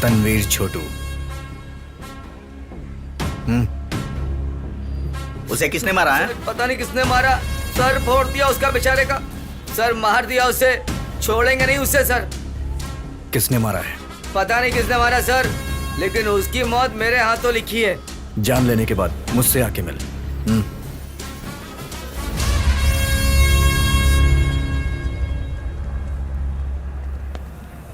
तनवीर छोटू। उसे किसने मारा है? पता नहीं किसने मारा सर, फोड़ दिया उसका बेचारे का सर, मार दिया उसे, छोड़ेंगे नहीं उसे सर। किसने मारा है? पता नहीं किसने मारा सर, लेकिन उसकी मौत मेरे हाथों लिखी है। जान लेने के बाद मुझसे आके मिल।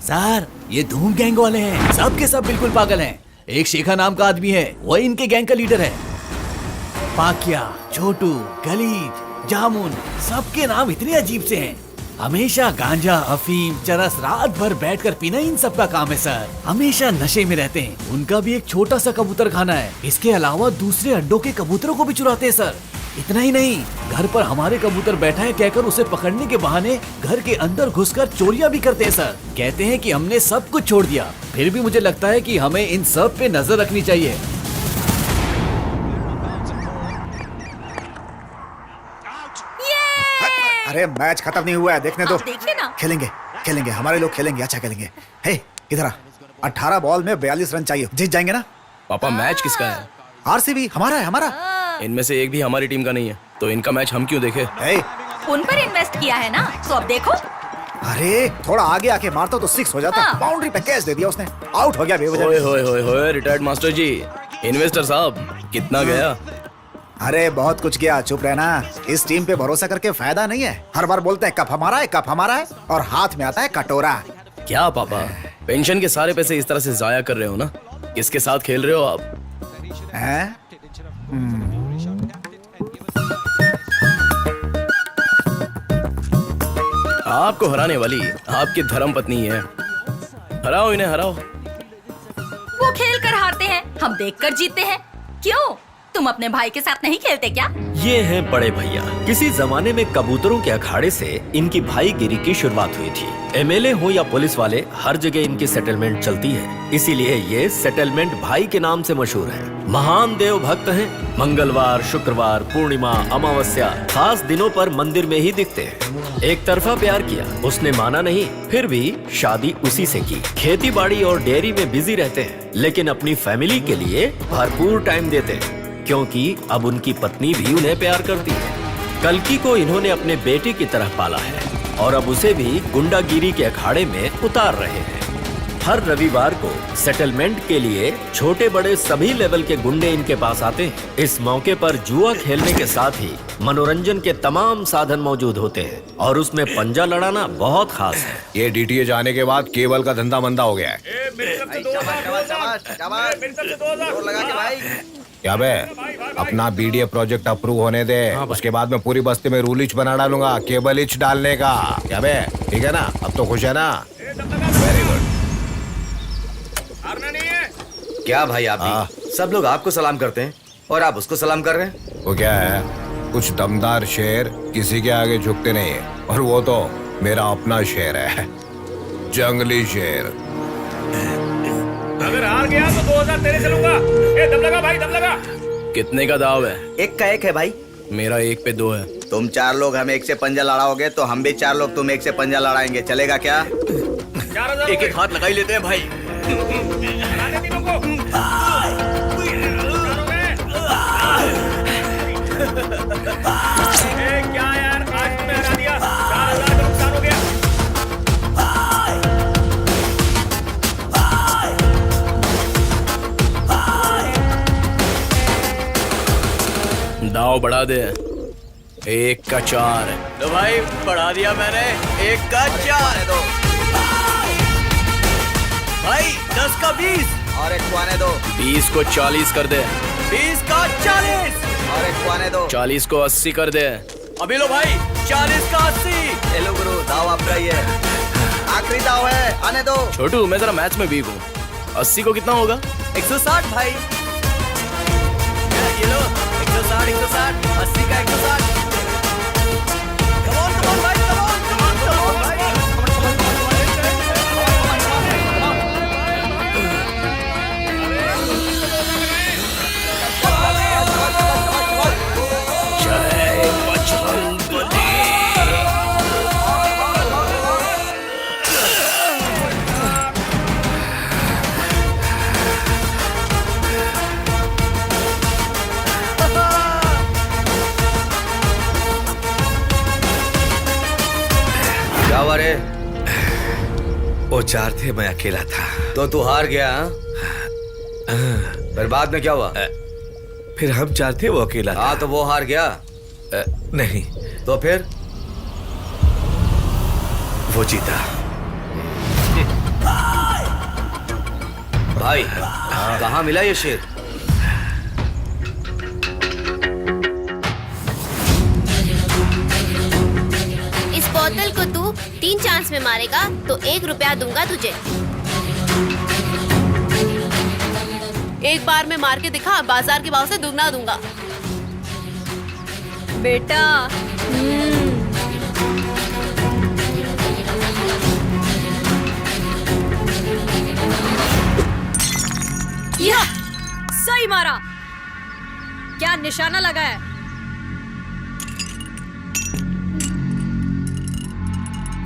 सर ये धूम गैंग वाले हैं, सब के सब बिल्कुल पागल हैं। एक शेखा नाम का आदमी है, वही इनके गैंग का लीडर है। पाकिया, छोटू, गलीज, जामुन, सबके नाम इतने अजीब से हैं। हमेशा गांजा, अफीम, चरस रात भर बैठकर पीना इन सब का काम है सर। हमेशा नशे में रहते हैं। उनका भी एक छोटा सा कबूतर खाना है। इसके अलावा दूसरे अड्डों के कबूतरों को भी चुराते हैं सर। इतना ही नहीं, घर पर हमारे कबूतर बैठा है कहकर उसे पकड़ने के बहाने घर के अंदर घुसकर चोरियां भी करते हैं सर। कहते हैं कि हमने सब कुछ छोड़ दिया, फिर भी मुझे लगता है कि हमें इन सब पे नजर रखनी चाहिए। अरे मैच खत्म नहीं हुआ है, देखने दो। देखिए ना। खेलेंगे खेलेंगे, हमारे लोग खेलेंगे, अच्छा खेलेंगे। हे इधर आ, 18 बॉल में 42 रन चाहिए, जीत जाएंगे ना। पापा मैच किसका है? आरसीबी हमारा है, हमारा। इनमें से एक भी हमारी टीम का नहीं है, तो इनका मैच हम क्यों देखे? हे, उन पर इन्वेस्ट किया है ना, तो अब देखो। अरे थोड़ा आगे आके मारता तो 6 हो जाता। हाँ। बाउंड्री पे कैच दे दिया उसने, आउट हो गया बेवजह। ओए होए होए होए, रिटायर्ड मास्टर जी, इन्वेस्टर साहब, कितना गया? अरे बहुत कुछ किया, चुप रहना। इस टीम पे भरोसा करके फायदा नहीं है। हर बार बोलते हैं कप हमारा है, कप हमारा है, और हाथ में आता है कटोरा। क्या पापा, पेंशन के सारे पैसे इस तरह से जाया कर रहे हो ना? किसके साथ खेल रहे हो आप? हैं? आपको हराने वाली आपकी धर्म पत्नी है। हराओ इन्हें, हराओ। वो खेल कर हारते हैं, हम देख कर जीतते हैं। क्यों, तुम अपने भाई के साथ नहीं खेलते क्या? ये हैं बड़े भैया। किसी जमाने में कबूतरों के अखाड़े से इनकी भाईगिरी की शुरुआत हुई थी। एमएलए हो या पुलिस वाले, हर जगह इनकी सेटलमेंट चलती है, इसीलिए ये सेटलमेंट भाई के नाम से मशहूर है। महान देव भक्त हैं। मंगलवार, शुक्रवार, पूर्णिमा, अमावस्या, खास दिनों पर मंदिर में ही दिखते हैं। एक तरफा प्यार किया, उसने माना नहीं, फिर भी शादी उसी से की। खेती बाड़ी और डेयरी में बिजी रहते हैं, लेकिन अपनी फैमिली के लिए भरपूर टाइम देते हैं, क्योंकि अब उनकी पत्नी भी उन्हें प्यार करती है। कल्कि को इन्होंने अपने बेटे की तरह पाला है और अब उसे भी गुंडागिरी के अखाड़े में उतार रहे हैं। हर रविवार को सेटलमेंट के लिए छोटे बड़े सभी लेवल के गुंडे इनके पास आते हैं। इस मौके पर जुआ खेलने के साथ ही मनोरंजन के तमाम साधन मौजूद होते हैं और उसमें पंजा लड़ाना बहुत खास है। ये डीटीएच आने के बाद केबल का धंधा मंदा हो गया है। क्या बे, अपना बीडीए प्रोजेक्ट अप्रूव होने दे, उसके बाद मैं पूरी बस्ती में रूल इच बना डालूंगा, केबल इच डालने का। क्या बे, ठीक है ना? अब तो खुश है ना? Very good. क्या भाई, आप भी? सब लोग आपको सलाम करते हैं और आप उसको सलाम कर रहे हैं। वो क्या है, कुछ दमदार शेर किसी के आगे झुकते नहीं है, और वो तो मेरा अपना शेर है, जंगली शेर। अगर हार गया तो 2000 तेरे से लूंगा। ए, दम लगा भाई, दम लगा। कितने का दाव है? 1 का 1 है भाई। मेरा 1 पे 2 है। तुम 4 लोग हम 1 से पंजा लड़ाओगे तो हम भी 4 लोग तुम 1 से पंजा लड़ाएंगे, चलेगा क्या? 4000 एक एक हाथ लगा ही लेते हैं भाई। हराने तीनों को। ए, क्या यार, आज तुम्हें हरा दिया, 4000 का नुकसान हो गया। दाव बढ़ा दे, 1 का 4। तो भाई बढ़ा दिया मैंने, 1 का 4 है। दो भाई, 10 का 20 और 1 को आने दो। 20 को 40 कर दे। 20 का 40 और 1 को आने दो। 40 को 80 कर दे। अभी लो भाई, 40 का 80। हेलो गुरु, दाव आपका ही है, आखिरी दाव है, आने दो। छोटू, मैं जरा मैच में वीक हूँ। 80 को कितना होगा? 160 भाई। ये लो, 160, 160, 80 का 160। Come on, come on भाई, come on, come on, come on भाई। जय बजरंगबली। क्या हुआ रे? वो 4 थे, मैं अकेला था। तो तू हार गया? फिर बाद में क्या हुआ? फिर हम 4 थे, वो अकेला था। हाँ, तो वो हार गया? नहीं। तो फिर? वो जीता। भाई, कहाँ मिला ये शेर? इस बोतल को तू 3 चांस में मारेगा तो 1 रुपया दूंगा तुझे। एक बार में मार के दिखा, बाजार के भाव से दुगना दूंगा। बेटा या सही मारा। क्या निशाना लगा है?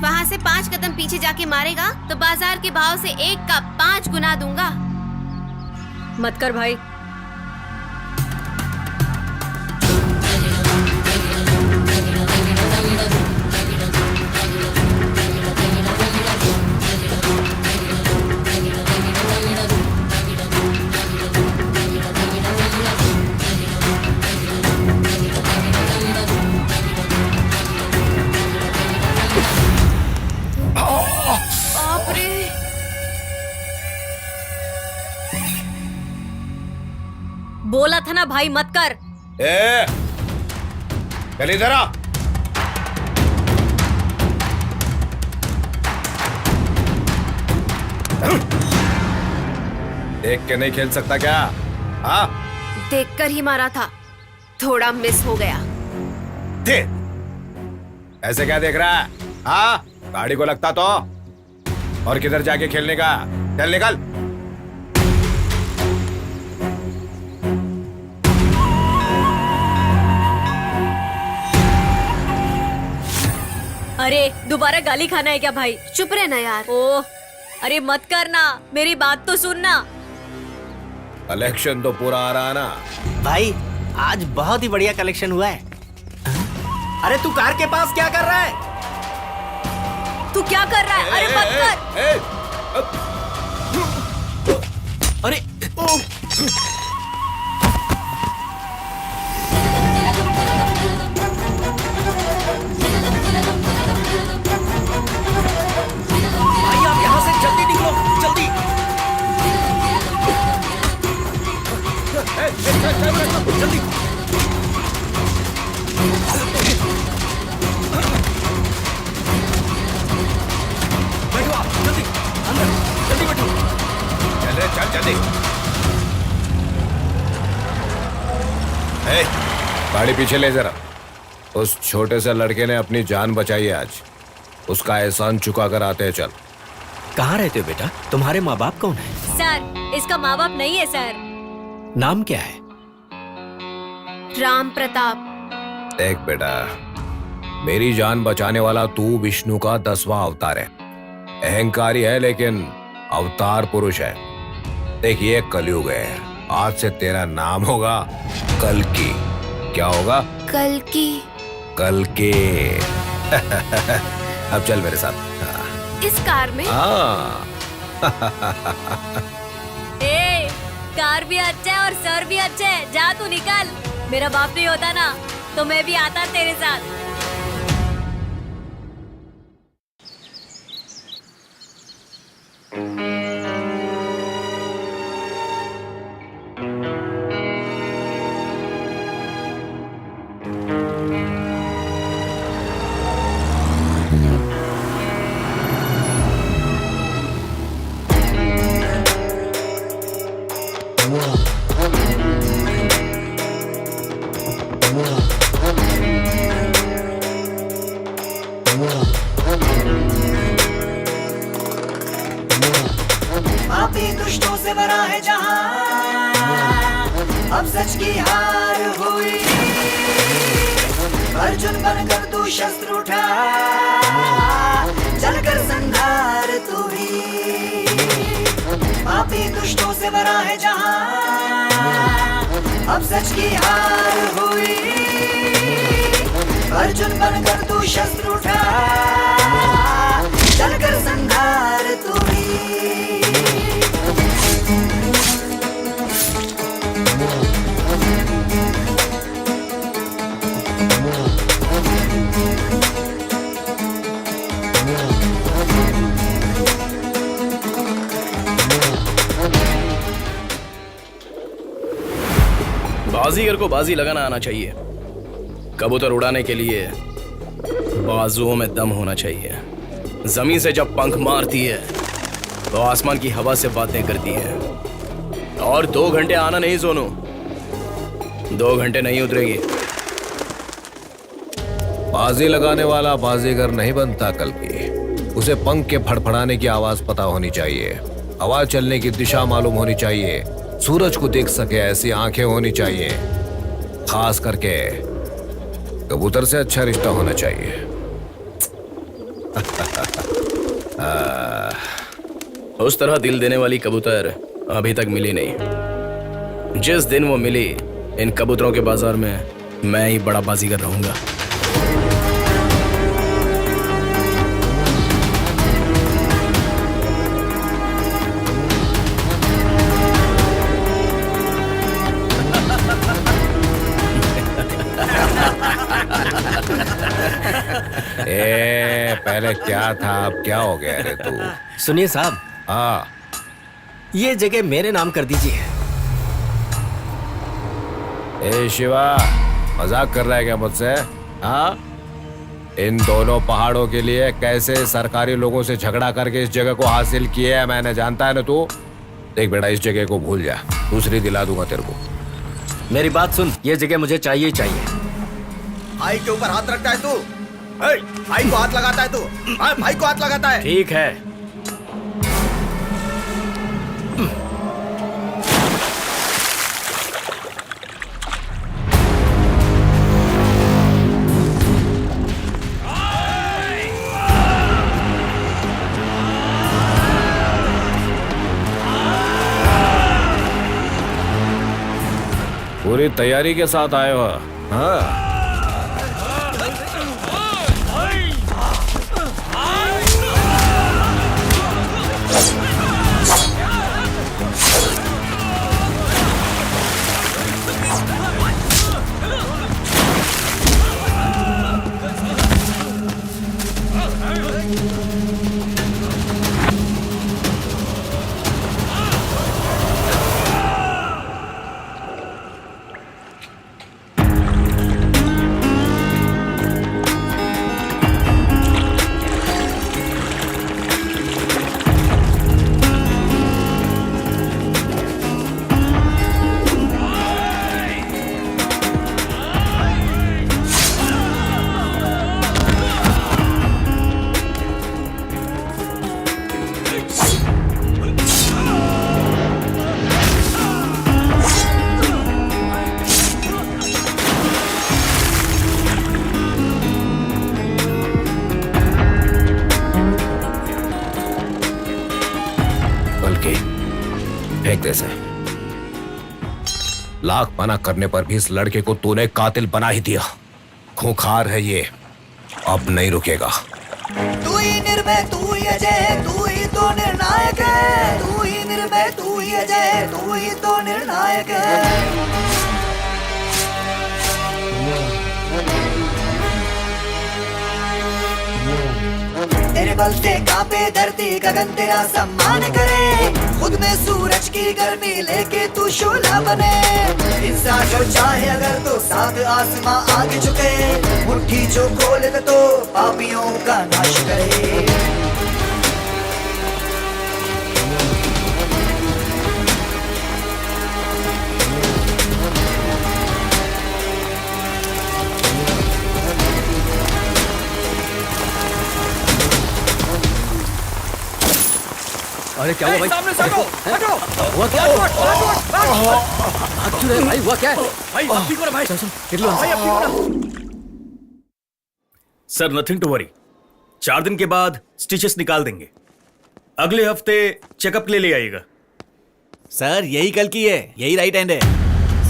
वहाँ से 5 कदम पीछे जाके मारेगा तो बाजार के भाव से 1 का 5 गुना दूंगा। मत कर भाई। बाप रे। बोला था ना भाई मत कर। चल इधर आ। देख के नहीं खेल सकता क्या? हाँ? देखकर ही मारा था, थोड़ा मिस हो गया। देख, ऐसे क्या देख रहा है? हाँ? गाड़ी को लगता तो। और किधर जाके खेलने का? चल निकल। अरे दोबारा गाली खाना है क्या भाई? चुप रहना यार। ओह अरे मत करना, मेरी बात तो सुनना। कलेक्शन तो पूरा आ रहा है ना भाई? आज बहुत ही बढ़िया कलेक्शन हुआ है। अरे तू कार के पास क्या कर रहा है? तू क्या कर रहा है? अरे मत कर। अरे भाई आप यहाँ से जल्दी निकलो, जल्दी। जल्दी बैठो आप, जल्दी अंदर, जल्दी बैठो। चल रे, चल जल्दी। ए, गाड़ी पीछे ले जरा। उस छोटे से लड़के ने अपनी जान बचाई है आज, उसका एहसान चुका कर आते हैं। चल। कहाँ रहते हो बेटा? तुम्हारे माँ बाप कौन है? सर इसका माँ बाप नहीं है सर। नाम क्या है? राम प्रताप। देख बेटा, मेरी जान बचाने वाला तू विष्णु का 10वां अवतार है। अहंकारी है लेकिन अवतार पुरुष है। देख ये कलयुग है, आज से तेरा नाम होगा कल्कि। क्या होगा? कल्कि। कल्कि। अब चल मेरे साथ। इस कार में? हाँ। ए, कार भी अच्छा है और सर भी अच्छे है। जा तू निकल। मेरा बाप नहीं होता ना तो मैं भी आता तेरे साथ। पापी दुष्टों से भरा है जहां, अब सच की हार हुई। अर्जुन बनकर तू शस्त्र उठा, चलकर संहार तू भी। पापी दुष्टों से भरा है जहां, अब सच की हार हुई। अर्जुन बनकर तू शस्त्र उठा, चलकर संघार तू भी। बाजीगर को बाजी लगाना आना चाहिए। कबूतर उड़ाने के लिए बाजुओं में दम होना चाहिए। जमीन से जब पंख मारती है तो आसमान की हवा से बातें करती है। और 2 घंटे आना नहीं सोनू, 2 घंटे नहीं उतरेगी। बाजी लगाने वाला बाजीगर नहीं बनता कल की। उसे पंख के फड़फड़ाने की आवाज पता होनी चाहिए, हवा चलने की दिशा मालूम होनी चाहिए, सूरज को देख सके ऐसी आंखें होनी चाहिए। खास करके कबूतर से अच्छा रिश्ता होना चाहिए। उस तरह दिल देने वाली कबूतर अभी तक मिली नहीं। जिस दिन वो मिली, इन कबूतरों के बाजार में मैं ही बड़ा बाजीगर रहूंगा। पहले क्या था अब क्या हो गया रे तू? सुनिए साहब, हाँ, ये जगह मेरे नाम कर दीजिए। ए शिवा, मजाक कर रहा है क्या मुझसे? हाँ, इन दोनों पहाड़ों के लिए कैसे सरकारी लोगों से झगड़ा करके इस जगह को हासिल किया है मैंने, जानता है ना तू? देख बेटा, इस जगह को भूल जा, दूसरी दिला दूंगा तेरे को। मेरी बात सुन, ये जगह मुझे चाहिए ही चाहिए। भाई के ऊपर हाथ रखता है तू? भाई को हाथ लगाता है तू? भाई को हाथ लगाता है? ठीक है, पूरी तैयारी के साथ आए हो? हाँ, फेंक दे इसे। लाख मना करने पर भी इस लड़के को तूने कातिल बना ही दिया। खूंखार है ये, अब नहीं रुकेगा। तू ही निर्भय, तू ही अजय, तू ही तो निर्णायक है। तू ही निर्भय, तू ही अजय, तू ही तो निर्णायक है। तेरे बल से कांपे धरती गगन, तेरा सम्मान करे। खुद में सूरज की गर्मी लेके तू शोला बने। इंसान जो चाहे अगर तो सात आसमां आगे झुके। मुट्ठी जो खोले तो पापियों का नाश करे। अरे क्या हुआ भाई? सामने से हटो, हटो। हुआ क्या? हाथ क्यों रहे भाई? हुआ क्या है? भाई अब ठीक हो रहा भाई। भाई अब ठीक हो रहा। सर नथिंग टू वरी, 4 दिन के बाद स्टिचेस निकाल देंगे। अगले हफ्ते चेकअप के लिए ले आइएगा। सर यही कल की है, यही राइट हैंड है।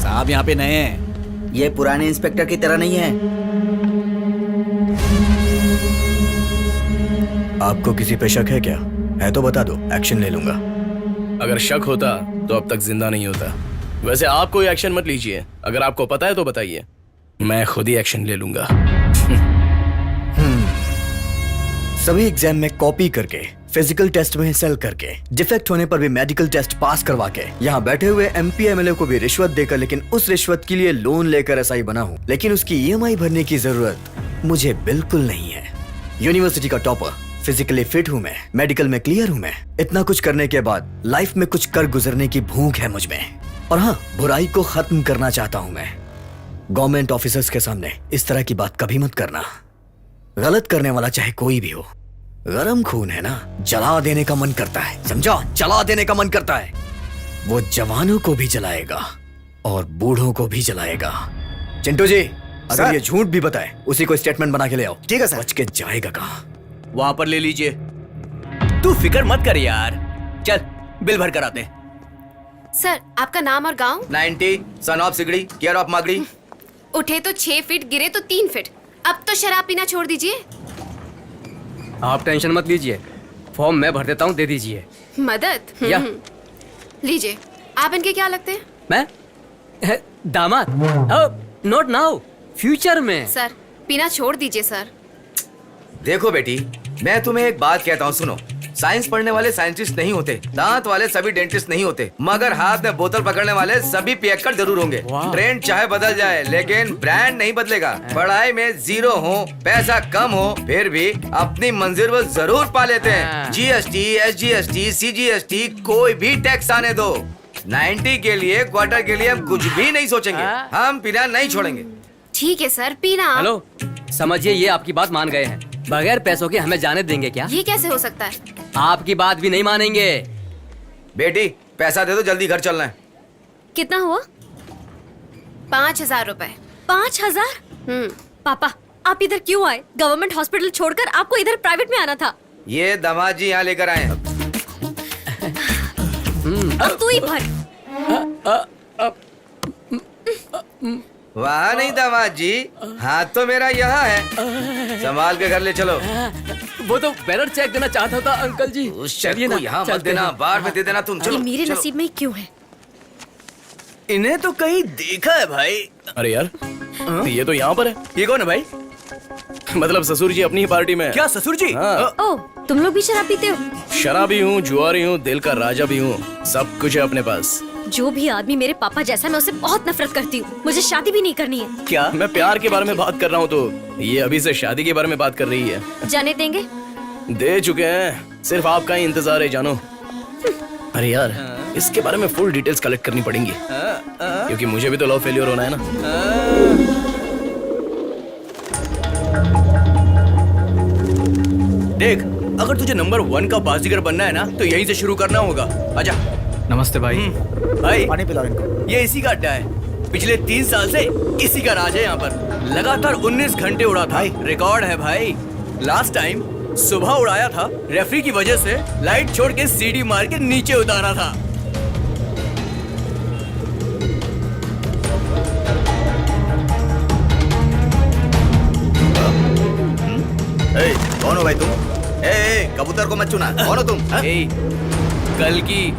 साहब यहाँ पे नए हैं। ये पुराने इंस्पेक्टर की तरह नहीं है। आपको किसी पे शक है क्या? है तो बता दो, एक्शन ले लूंगा। अगर शक होता तो अब तक जिंदा नहीं होता। वैसे आप कोई एक्शन मत लीजिए, अगर आपको पता है तो बताइए, मैं खुद ही एक्शन ले लूंगा। सभी एग्जाम में कॉपी करके, फिजिकल टेस्ट में सेल करके, डिफेक्ट होने पर भी मेडिकल टेस्ट पास करवा के, यहाँ बैठे हुए एमपी एमएलए को भी रिश्वत देकर, लेकिन उस रिश्वत के लिए लोन लेकर एसआई बना हूँ, लेकिन उसकी ईएमआई भरने की जरूरत मुझे बिल्कुल नहीं है। यूनिवर्सिटी का टॉपर, फिजिकली फिट हूँ मैं, मेडिकल में क्लियर हूँ मैं। इतना कुछ करने के बाद लाइफ में कुछ कर गुजरने की भूख है मुझ में। और हाँ, बुराई को खत्म करना चाहता हूँ मैं। गवर्नमेंट ऑफिसर्स के सामने इस तरह की बात कभी मत करना। गलत करने वाला चाहे कोई भी हो, गरम खून है ना, जला देने का मन करता है, समझा? जला देने का मन करता है। वो जवानों को भी जलाएगा और बूढ़ों को भी जलाएगा। चिंटू जी, अगर ये झूठ भी बताए, उसी को स्टेटमेंट बना के ले आओ। ठीक है सर। बच के जाएगा कहाँ? वहां पर ले लीजिए। तू फिक्र मत कर यार, चल बिल भर कर आते। सर, आपका नाम और गांव? 90 सन ऑफ सिगड़ी, केयर ऑफ मागड़ी। उठे तो 6 फीट, गिरे तो 3 फीट। अब तो शराब पीना छोड़ दीजिए। आप टेंशन मत लीजिए, फॉर्म मैं भर देता हूँ, दे दीजिए। मदद? या। लीजिए। आप इनके क्या लगते हैं? मैं दामाद? नॉट नाउ, फ्यूचर में। सर, पीना छोड़ दीजिए सर। देखो बेटी, मैं तुम्हें एक बात कहता हूँ, सुनो। साइंस पढ़ने वाले साइंटिस्ट नहीं होते, दांत वाले सभी डेंटिस्ट नहीं होते, मगर हाथ में बोतल पकड़ने वाले सभी पियक्कड़ जरूर होंगे। ट्रेंड चाहे बदल जाए, लेकिन ब्रांड नहीं बदलेगा। पढ़ाई में 0 हो, पैसा कम हो, फिर भी अपनी मंजिल वो जरूर पा लेते हैं। जीएसटी, एसजीएसटी, सीजीएसटी, कोई भी टैक्स आने दो। 90 के लिए, क्वार्टर के लिए हम कुछ भी नहीं सोचेंगे। हम पीना नहीं छोड़ेंगे। ठीक है सर, पीना। हेलो, समझिए ये आपकी बात मान गए हैं, बगैर पैसों के हमें जाने देंगे क्या? ये कैसे हो सकता है? आपकी बात भी नहीं मानेंगे। बेटी, पैसा दे दो, जल्दी घर चलना है। कितना हुआ? 5000 रुपए। 5000? पापा, आप इधर क्यों आए? गवर्नमेंट हॉस्पिटल छोड़कर आपको इधर प्राइवेट में आना था। ये दामाद जी यहाँ लेकर आए हैं। अब तू ही भर। वहाँ नहीं दामाद जी, हाथ तो मेरा यहाँ है, संभाल के घर ले चलो। वो तो बैलेंस चेक देना चाहता था अंकल जी। उस चेक को यहाँ मत देना, बाहर में दे देना तुम। चलो, ये मेरे चलो। नसीब में ही क्यों है? इन्हें तो कहीं देखा है भाई। अरे यार, ये तो यहाँ पर है। ये कौन है भाई? मतलब ससुर जी अपनी ही पार्टी में है। क्या ससुर जी? हाँ। ओ, तुम लोग भी शराब पीते हो? शराबी हूँ, जुआरी हूँ, दिल का राजा भी हूँ, सब कुछ है अपने पास। जो भी आदमी मेरे पापा जैसा है, मैं उससे बहुत नफरत करती हूँ। मुझे शादी भी नहीं करनी है। क्या? मैं प्यार के बारे में बात कर रहा हूँ, तो ये अभी से शादी के बारे में बात कर रही है। जाने देंगे? दे चुके हैं, सिर्फ आपका ही इंतजार है जानो। अरे यार, इसके बारे में फुल डिटेल्स कलेक्ट करनी पड़ेंगी, क्योंकि मुझे भी तो लव फेलियर होना है ना। देख, अगर तुझे नंबर 1 का बाजीगर बनना है ना, तो यहीं से शुरू करना होगा। आजा। नमस्ते भाई। भाई, पानी पिलाओ इनको। ये इसी का अड्डा है। पिछले 3 साल से इसी का राज है यहाँ पर। लगातार 19 घंटे उड़ा था। रिकॉर्ड है भाई। लास्ट टाइम सुबह उड़ाया था, रेफरी की वजह से लाइट छोड़ के सीढ़ी मार के नीचे उतारा था। कौन हो भाई तुम? कबूतर को मत चुना। कौन हो तुम? कल की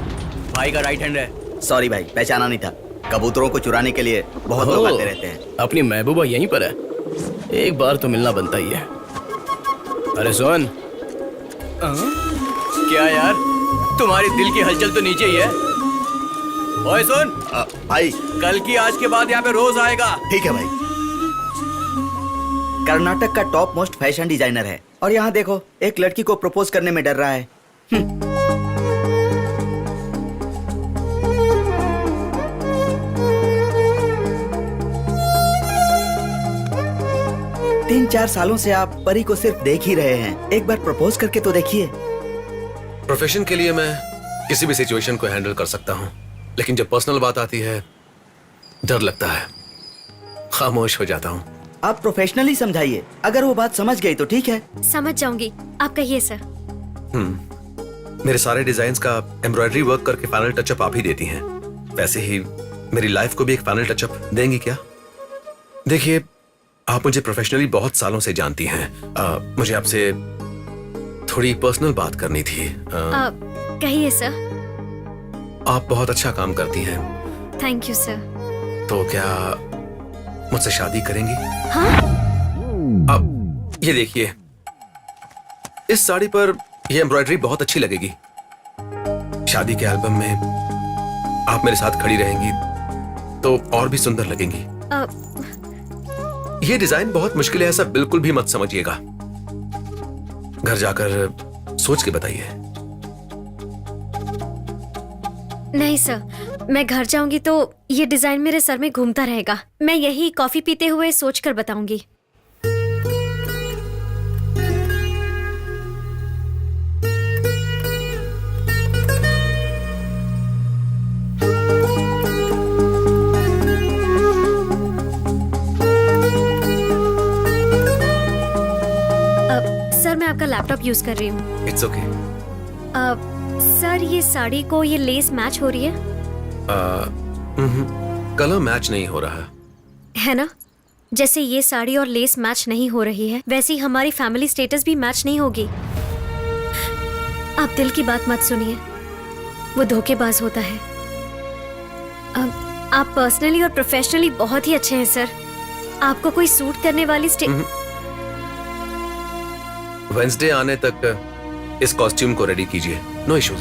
भाई का राइट हैंड है। सॉरी भाई, पहचाना नहीं था। कबूतरों को चुराने के लिए बहुत लोग आते रहते हैं। अपनी महबूबा यहीं पर है, एक बार तो मिलना बनता ही है। अरे सुन। क्या यार, तुम्हारी दिल की हलचल तो नीचे ही है। ओए सुन भाई, कल की आज के बाद यहाँ पे रोज आएगा। ठीक है भाई। कर्नाटक का टॉप मोस्ट फैशन डिजाइनर है, और यहाँ देखो, एक लड़की को प्रपोज करने में डर रहा है। 3-4 सालों से आप परी को सिर्फ देख ही रहे हैं, एक बार प्रपोज करके तो देखिए। प्रोफेशन के लिए मैं किसी भी सिचुएशन को हैंडल कर सकता हूँ, लेकिन जब पर्सनल बात आती है डर लगता है, खामोश हो जाता हूँ। आप प्रोफेशनली समझाइए, अगर वो बात समझ गई तो ठीक है। समझ जाऊंगी, आप कहिए सर। मेरे सारे डिजाइन्स का एम्ब्रॉयडरी वर्क करके फाइनल टचअप आप ही देती हैं, वैसे ही मेरी लाइफ को भी एक फाइनल टचअप देंगी क्या? देखिए, आप मुझे प्रोफेशनली बहुत सालों से जानती हैं। मुझे आपसे थोड़ी पर्सनल बात करनी थी। कहिए सर। आप बहुत अच्छा काम करती हैं, थैंक यू सर। तो क्या मुझसे शादी करेंगी? हाँ? अब ये देखिए, इस साड़ी पर यह एम्ब्रॉयडरी बहुत अच्छी लगेगी। शादी के एल्बम में आप मेरे साथ खड़ी रहेंगी तो और भी सुंदर लगेंगी। ये डिजाइन बहुत मुश्किल है, ऐसा बिल्कुल भी मत समझिएगा। घर जाकर सोच के बताइए। नहीं सर, मैं घर जाऊंगी तो ये डिजाइन मेरे सर में घूमता रहेगा। मैं यही कॉफी पीते हुए सोचकर बताऊंगी। सर मैं आपका लैपटॉप यूज कर रही हूँ। It's okay. सर ये साड़ी को ये लेस मैच हो रही है? कलर मैच नहीं हो रहा है ना? जैसे ये साड़ी और लेस मैच नहीं हो रही है, वैसे ही हमारी फैमिली स्टेटस भी मैच नहीं होगी। आप दिल की बात मत सुनिए, वो धोखेबाज होता है। आप पर्सनली और प्रोफेशनली बहुत ही अच्छे हैं सर। आपको कोई सूट करने वाली वेंसडे आने तक इस कॉस्ट्यूम को रेडी कीजिए। No issues.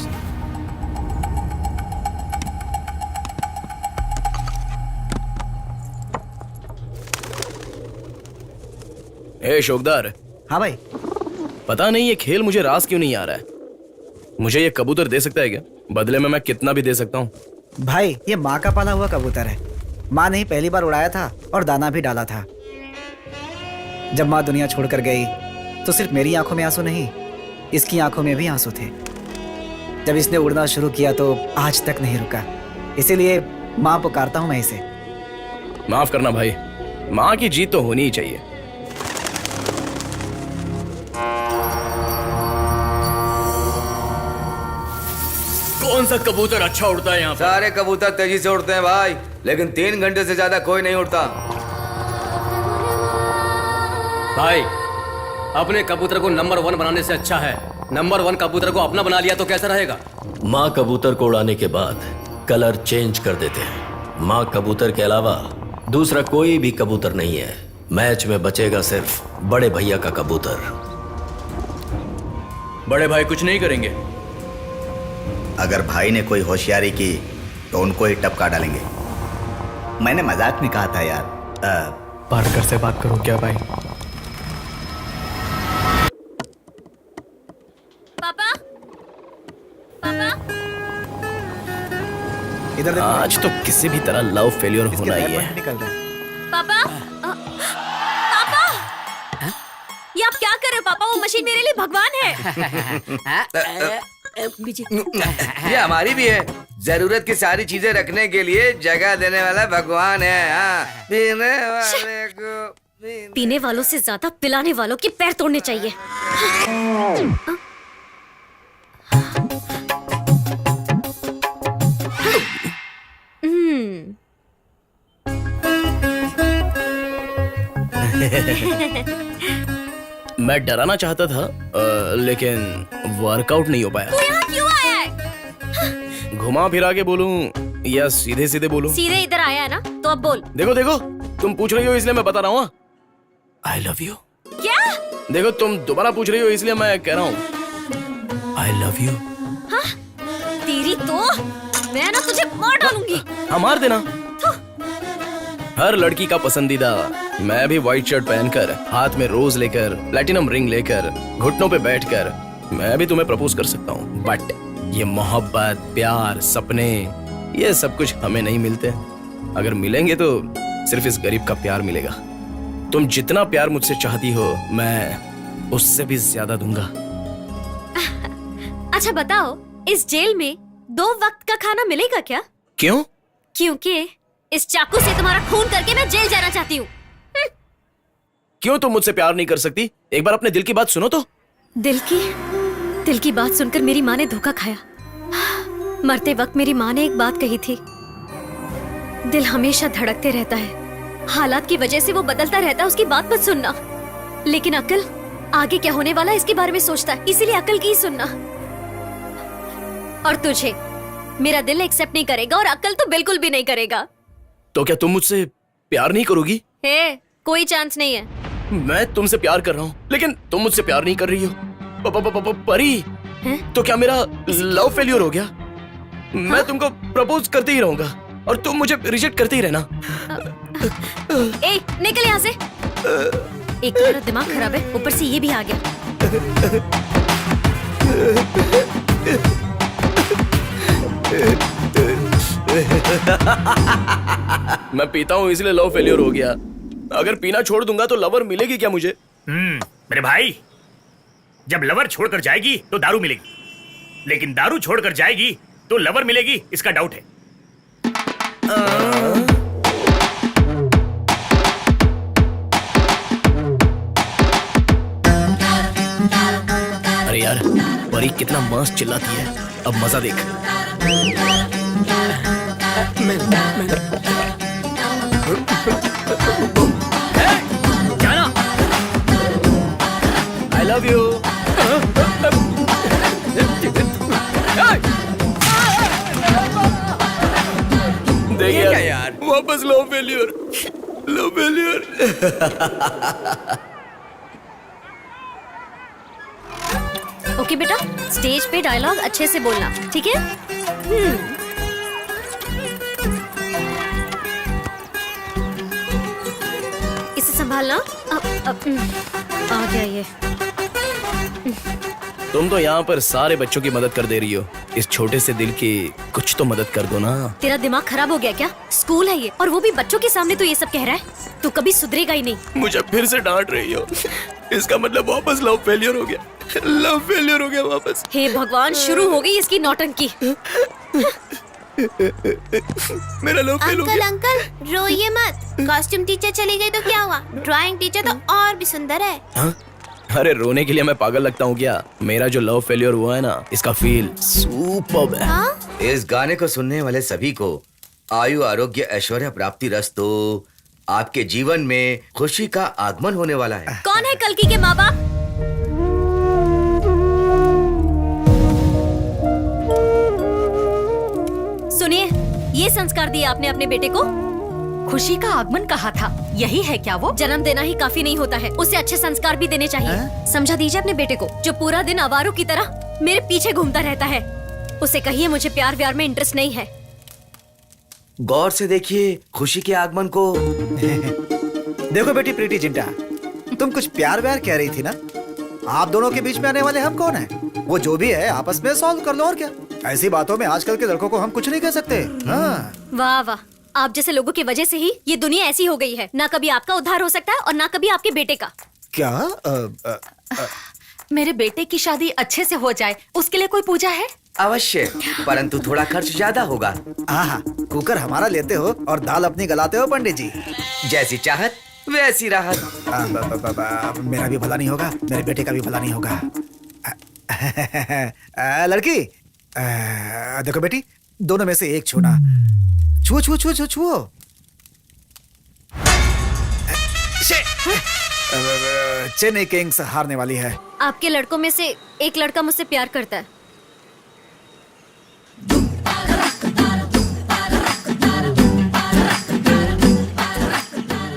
ए शोकदार। हाँ भाई। पता नहीं ये खेल मुझे रास क्यों नहीं आ रहा है। मुझे ये कबूतर दे सकता है क्या? बदले में मैं कितना भी दे सकता हूँ। भाई ये माँ का पाला हुआ कबूतर है। माँ ने ही पहली बार उड़ाया था और दाना भी डाला था। जब माँ दुनिया छोड़कर गई तो सिर्फ मेरी आंखों में आंसू नहीं, इसकी आंखों में भी आंसू थे। जब इसने उड़ना शुरू किया तो आज तक नहीं रुका। इसीलिए माँ पुकारता हूँ मैं इसे। माफ करना भाई, माँ की जीत तो होनी ही चाहिए। कौन सा कबूतर अच्छा उड़ता है यहाँ पर? सारे कबूतर तेजी से उड़ते हैं भाई, लेकिन 3 घंटे से ज्यादा कोई नहीं उड़ता। भाई अपने कबूतर को नंबर 1 बनाने से अच्छा है नंबर 1 कबूतर को अपना बना लिया तो कैसा रहेगा? माँ कबूतर को उड़ाने के बाद कलर चेंज कर देते हैं। माँ कबूतर के अलावा दूसरा कोई भी कबूतर नहीं है। मैच में बचेगा सिर्फ बड़े भैया का कबूतर। बड़े भाई कुछ नहीं करेंगे। अगर भाई ने कोई होशियारी की तो उनको ही टपका डालेंगे। मैंने मजाक में कहा था यार। पार्टनर से बात करो क्या भाई? पापा, पापा, इधर देखो। आज तो किसी भी तरह लव फेलियर होना ही है। निकल रहा है। पापा, पापा, ये आप क्या कर रहे हो पापा? वो मशीन मेरे लिए भगवान है। ये हमारी भी है। जरूरत की सारी चीजें रखने के लिए जगह देने वाला भगवान है। हाँ, पीने वालों से ज्यादा पिलाने वालों के पैर तोड़ने चाहिए। मैं डराना चाहता था लेकिन वर्कआउट नहीं हो पाया। तू यहाँ क्यों आया है? घुमा फिरा के बोलूं या सीधे सीधे बोलूं? सीधे इधर आया है ना, तो अब बोल। देखो देखो, तुम पूछ रही हो इसलिए मैं बता रहा हूँ। I love you. क्या? देखो तुम दोबारा पूछ रही हो इसलिए मैं कह रहा हूँ आई लव यू। हाँ? तेरी तो मैं ना तुझे मार डालूंगी। हाँ मार देना। हर लड़की का पसंदीदा। मैं भी व्हाइट शर्ट पहनकर, हाथ में रोज लेकर, प्लैटिनम रिंग लेकर, घुटनों पे बैठकर मैं भी तुम्हें प्रपोज कर सकता हूँ। बट ये मोहब्बत, प्यार, सपने, ये सब कुछ हमें नहीं मिलते। अगर मिलेंगे तो सिर्फ इस गरीब का प्यार मिलेगा। तुम जितना प्यार मुझसे चाहती हो मैं उससे भी ज्यादा दूंगा। अच्छा बताओ, इस जेल में 2 वक्त का खाना मिलेगा क्या? क्यों? क्योंकि इस चाकू से तुम्हारा खून करके मैं जेल जाना चाहती हूँ। क्यों तुम मुझसे प्यार नहीं कर सकती? एक बार अपने दिल की बात सुनो तो। दिल की बात सुनकर मेरी माँ ने धोखा खाया। मरते वक्त मेरी माँ ने एक बात कही थी, दिल हमेशा धड़कते रहता है, हालात की वजह से वो बदलता रहता है, उसकी बात मत सुनना। लेकिन अक्ल आगे क्या होने वाला है इसके बारे में सोचता है, इसीलिए अकल की ही सुनना। और तुझे मेरा दिल एक्सेप्ट नहीं करेगा और अकल तो बिल्कुल भी नहीं करेगा। तो क्या तुम मुझसे प्यार नहीं करोगी? हे, कोई चांस नहीं है। मैं तुमसे प्यार कर रहा हूँ, लेकिन तुम मुझसे प्यार नहीं कर रही हो। परी, तो क्या मेरा लव फेल्योर हो गया? मैं तुमको प्रपोज करते ही रहूंगा और तुम मुझे रिजेक्ट करते ही रहना। ए, निकल यहाँ से। एक तो मेरा दिमाग खराब है, ऊपर से ये भी आ गया। मैं पीता हूँ इसलिए लव फेल्योर हो गया। अगर पीना छोड़ दूंगा तो लवर मिलेगी क्या मुझे? मेरे भाई, जब लवर छोड़कर जाएगी तो दारू मिलेगी, लेकिन दारू छोड़कर जाएगी तो लवर मिलेगी, इसका डाउट है। अरे यार, परी कितना मस्त चिल्लाती है। अब मजा देख। जाना। I love you. देख यार, वापस लव फेल्योर। ओके बेटा, स्टेज पे डायलॉग अच्छे से बोलना, ठीक है? इसे संभालना। आ गया ये। तुम तो यहाँ पर सारे बच्चों की मदद कर दे रही हो, इस छोटे से दिल की कुछ तो मदद कर दो ना। तेरा दिमाग खराब हो गया क्या? स्कूल है ये, और वो भी बच्चों के सामने तो ये सब कह रहा है। तू कभी सुधरेगा ही नहीं। मुझे फिर से डांट रही हो, इसका मतलब वापस लव फेल्योर हो गया। लव फेल्योर हो गया वापस। हे भगवान, शुरू हो गई इसकी नौटंकी। मेरा लव फेल हो अंकल गया। अंकल रोइए मत। कॉस्ट्यूम टीचर चली गई तो क्या हुआ? ड्राइंग टीचर तो और भी सुंदर है। हाँ? अरे रोने के लिए मैं पागल लगता हूँ क्या? मेरा जो लव फेल्योर हुआ है ना, इसका फील सुपर्ब है। हाँ? इस गाने को सुनने वाले सभी को आयु आरोग्य ऐश्वर्य प्राप्ति रस्तु। आपके जीवन में खुशी का आगमन होने वाला है। कौन है कल्कि के माँ बाप? सुनिए, ये संस्कार दिया आपने अपने बेटे को? खुशी का आगमन कहा था, यही है क्या वो? जन्म देना ही काफी नहीं होता है, उसे अच्छे संस्कार भी देने चाहिए। समझा दीजिए अपने बेटे को, जो पूरा दिन आवारों की तरह मेरे पीछे घूमता रहता है। उसे कहिए मुझे प्यार व्यार में इंटरेस्ट नहीं है। गौर से देखिए खुशी के आगमन को। देखो बेटी प्रीति जिंटा, तुम कुछ प्यार व्यार कह रही थी ना? आप दोनों के बीच में आने वाले हम कौन हैं? वो जो भी है आपस में सॉल्व कर लो, और क्या। ऐसी बातों में आजकल के लड़कों को हम कुछ नहीं कह सकते। हाँ। वाह वाह, आप जैसे लोगों की वजह से ही ये दुनिया ऐसी हो गई है। ना कभी आपका उद्धार हो सकता है और ना कभी आपके बेटे का। क्या? मेरे बेटे की शादी अच्छे से हो जाए, उसके लिए कोई पूजा है? अवश्य, परंतु थोड़ा खर्च ज्यादा होगा। हाँ, कुकर हमारा लेते हो और दाल अपनी गलाते हो पंडित जी। जैसी चाहत वैसी राहत। मेरा भी भला नहीं होगा, मेरे बेटे का भी भला नहीं होगा। लड़की, देखो बेटी, दोनों में से एक छूना। छुओ छुओ छुओ छुओ छुओ। चेन्नई किंग्स हारने वाली है। आपके लड़कों में से एक लड़का मुझसे प्यार करता है।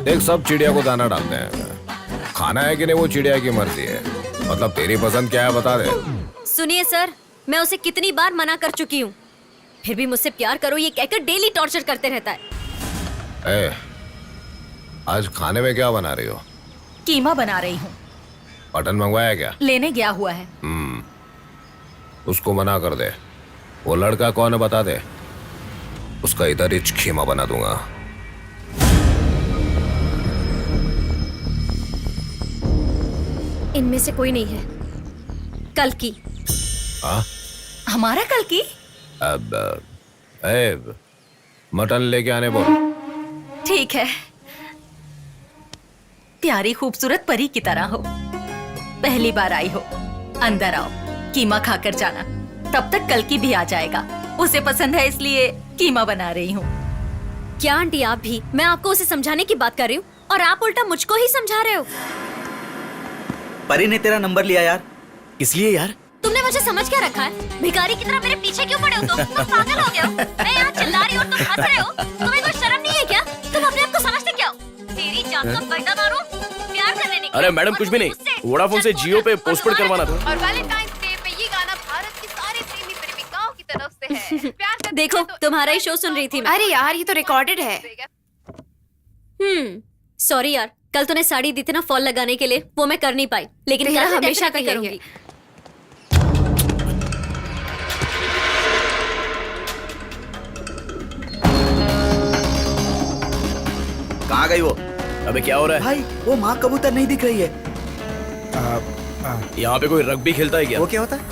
देख, सब चिड़िया को दाना डालते हैं। खाना है कि नहीं वो चिड़िया की मर्जी है। मतलब तेरी पसंद क्या है बता दे। सुनिए सर, मैं उसे कितनी बार मना कर चुकी हूँ, फिर भी मुझसे प्यार करो ये कहकर डेली टॉर्चर करते रहता है। आज खाने में क्या बना रही हो? कीमा बना रही हूँ। मटन मंगवाया क्या? लेने गया हुआ है। उसको मना कर दे। वो लड़का कौन है बता दे, उसका इधर रिच खीमा बना दूंगा। इनमें से कोई नहीं है। कल्कि। हाँ? हमारा कल्कि? अब मटन लेके आने बोल। ठीक है। प्यारी खूबसूरत परी की तरह हो, पहली बार आई हो। अंदर आओ, कीमा खाकर जाना, तब तक कल्कि भी आ जाएगा। उसे पसंद है इसलिए कीमा बना रही हूँ। क्या आंटी आप भी? मैं आपको उसे समझाने की बात कर रही हूँ और आप उल्टा मुझको ही समझा रहे हो। परी ने तेरा नंबर लिया यार। किस लिए यार? तुमने मुझे समझ क्या रखा है? भिखारी की तरह मेरे पीछे क्यों पड़े हो तुम? पागल हो गए हो? मैं यहाँ चिल्ला रही हूँ और तुम हंस रहे हो? तुम्हें कोई शर्म नहीं है क्या? तुम अपने आप को समझते क्या हो? तेरी जान का पर्दा मारो, प्यार करने नहीं। अरे मैडम कुछ भी नहीं, वोडाफोन से जियो पे पोस्टपेड करवाना था। और वैलेंटाइंस डे पे ये गाना भारत की सारे प्रेमी प्रेमिकाओं की तरफ से है। प्यार करते देखो हैं तो तुम्हारा ही शो सुन रही थी मैं। अरे यार ये तो रिकॉर्डेड है। सॉरी यार, कल तूने साड़ी दी थी ना फॉल लगाने के लिए, वो मैं कर नहीं पाई, लेकिन तेरा कल मैं हमेशा definitely का यही करूंगी। कहाँ गई वो? अबे क्या हो रहा है? भाई वो माँ कबूतर नहीं दिख रही है। यहाँ पे कोई रग्बी खेलता है क्या? वो क्या होता है?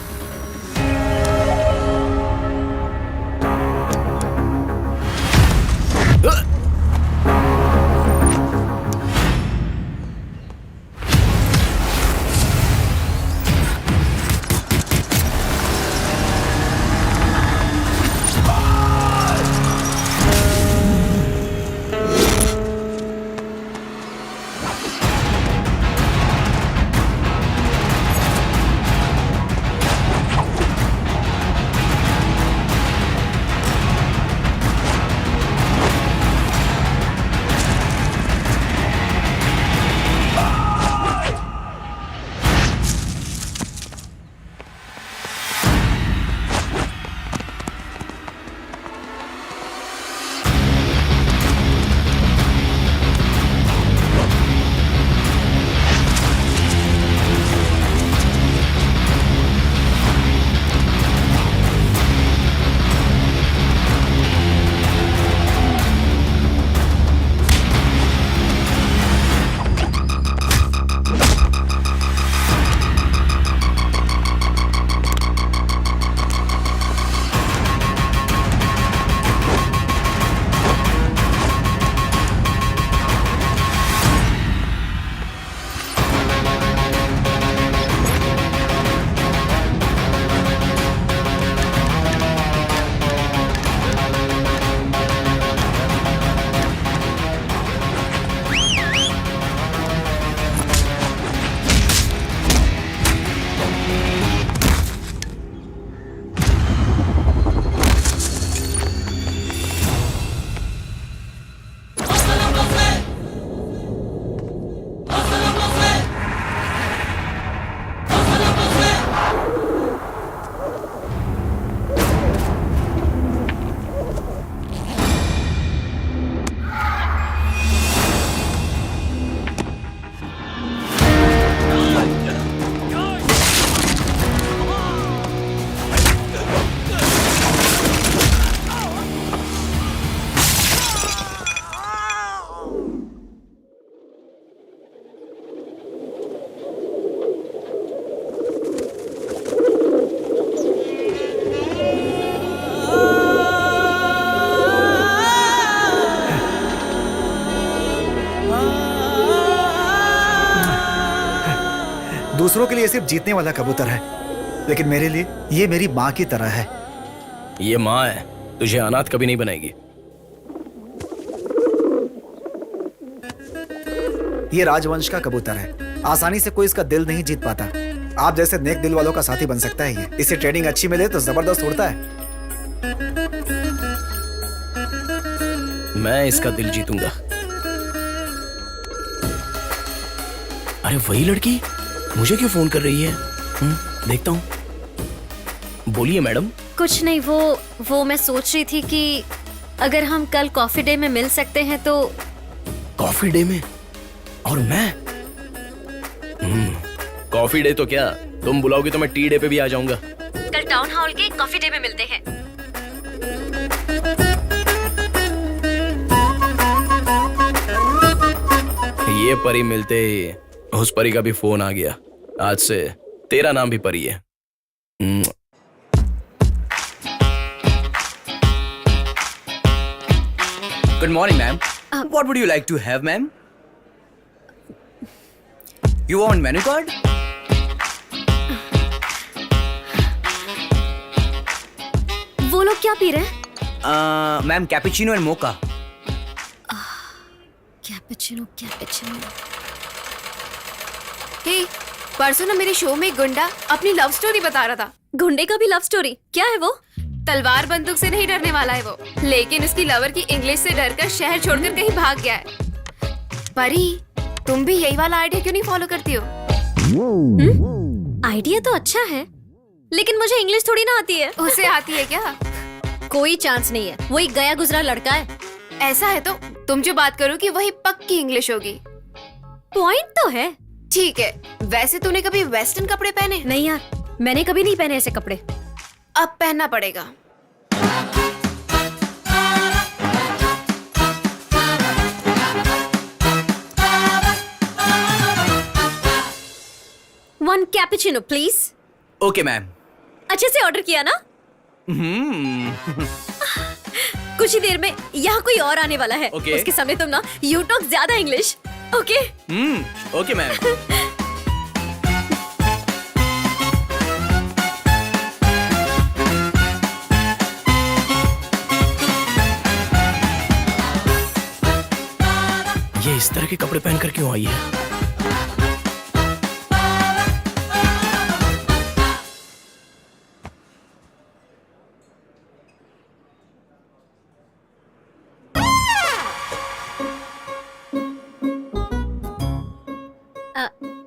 दूसरों के लिए सिर्फ जीतने वाला कबूतर है, लेकिन मेरे लिए ये मेरी माँ की तरह है। ये माँ है, तुझे अनाथ कभी नहीं बनाएगी। ये राजवंश का कबूतर है, आसानी से कोई इसका दिल नहीं जीत पाता। आप जैसे नेक दिल वालों का साथी बन सकता है ये। इसे ट्रेनिंग अच्छी मिले तो जबरदस्त उड़ता है। मैं इसका दिल जीतूंगा। अरे वही लड़की मुझे क्यों फोन कर रही है? देखता हूँ। बोलिए मैडम। कुछ नहीं, वो मैं सोच रही थी कि अगर हम कल कॉफी डे में मिल सकते हैं तो। कॉफी डे में? और मैं? कॉफी डे तो क्या, तुम बुलाओगे तो मैं टी डे पे भी आ जाऊंगा। कल टाउन हॉल के कॉफी डे में मिलते हैं। ये परी मिलते ही उस परी का भी फोन आ गया। आज से तेरा नाम भी परी है। Good morning ma'am. What would you like to have ma'am? You want menu card? वो लोग क्या पी रहे हैं? Ma'am cappuccino and mocha. Cappuccino. Hey, परसों ना मेरे शो में एक गुंडा अपनी लव स्टोरी बता रहा था। गुंडे का भी लव स्टोरी? क्या है वो? तलवार बंदूक से नहीं डरने वाला है वो, लेकिन उसकी लवर की इंग्लिश से डरकर शहर छोड़कर कहीं भाग गया है। परी, तुम भी यही वाला आइडिया क्यों नहीं फॉलो करती हो? आइडिया तो अच्छा है, लेकिन मुझे इंग्लिश थोड़ी ना आती है। उसे आती है क्या? कोई चांस नहीं है, वो एक गया गुजरा लड़का है। ऐसा है तो तुम जो बात करोगी वही पक्की इंग्लिश होगी। पॉइंट तो है। ठीक है, वैसे तूने कभी वेस्टर्न कपड़े पहने? नहीं यार, मैंने कभी नहीं पहने ऐसे कपड़े। अब पहनना पड़ेगा। One cappuccino please. Okay ma'am. अच्छे से ऑर्डर किया ना? कुछ ही देर में यहाँ कोई और आने वाला है। Okay. उसके सामने तुम ना यू टॉक ज्यादा इंग्लिश। Okay okay ma'am. ये इस तरह के कपड़े पहनकर क्यों आई है?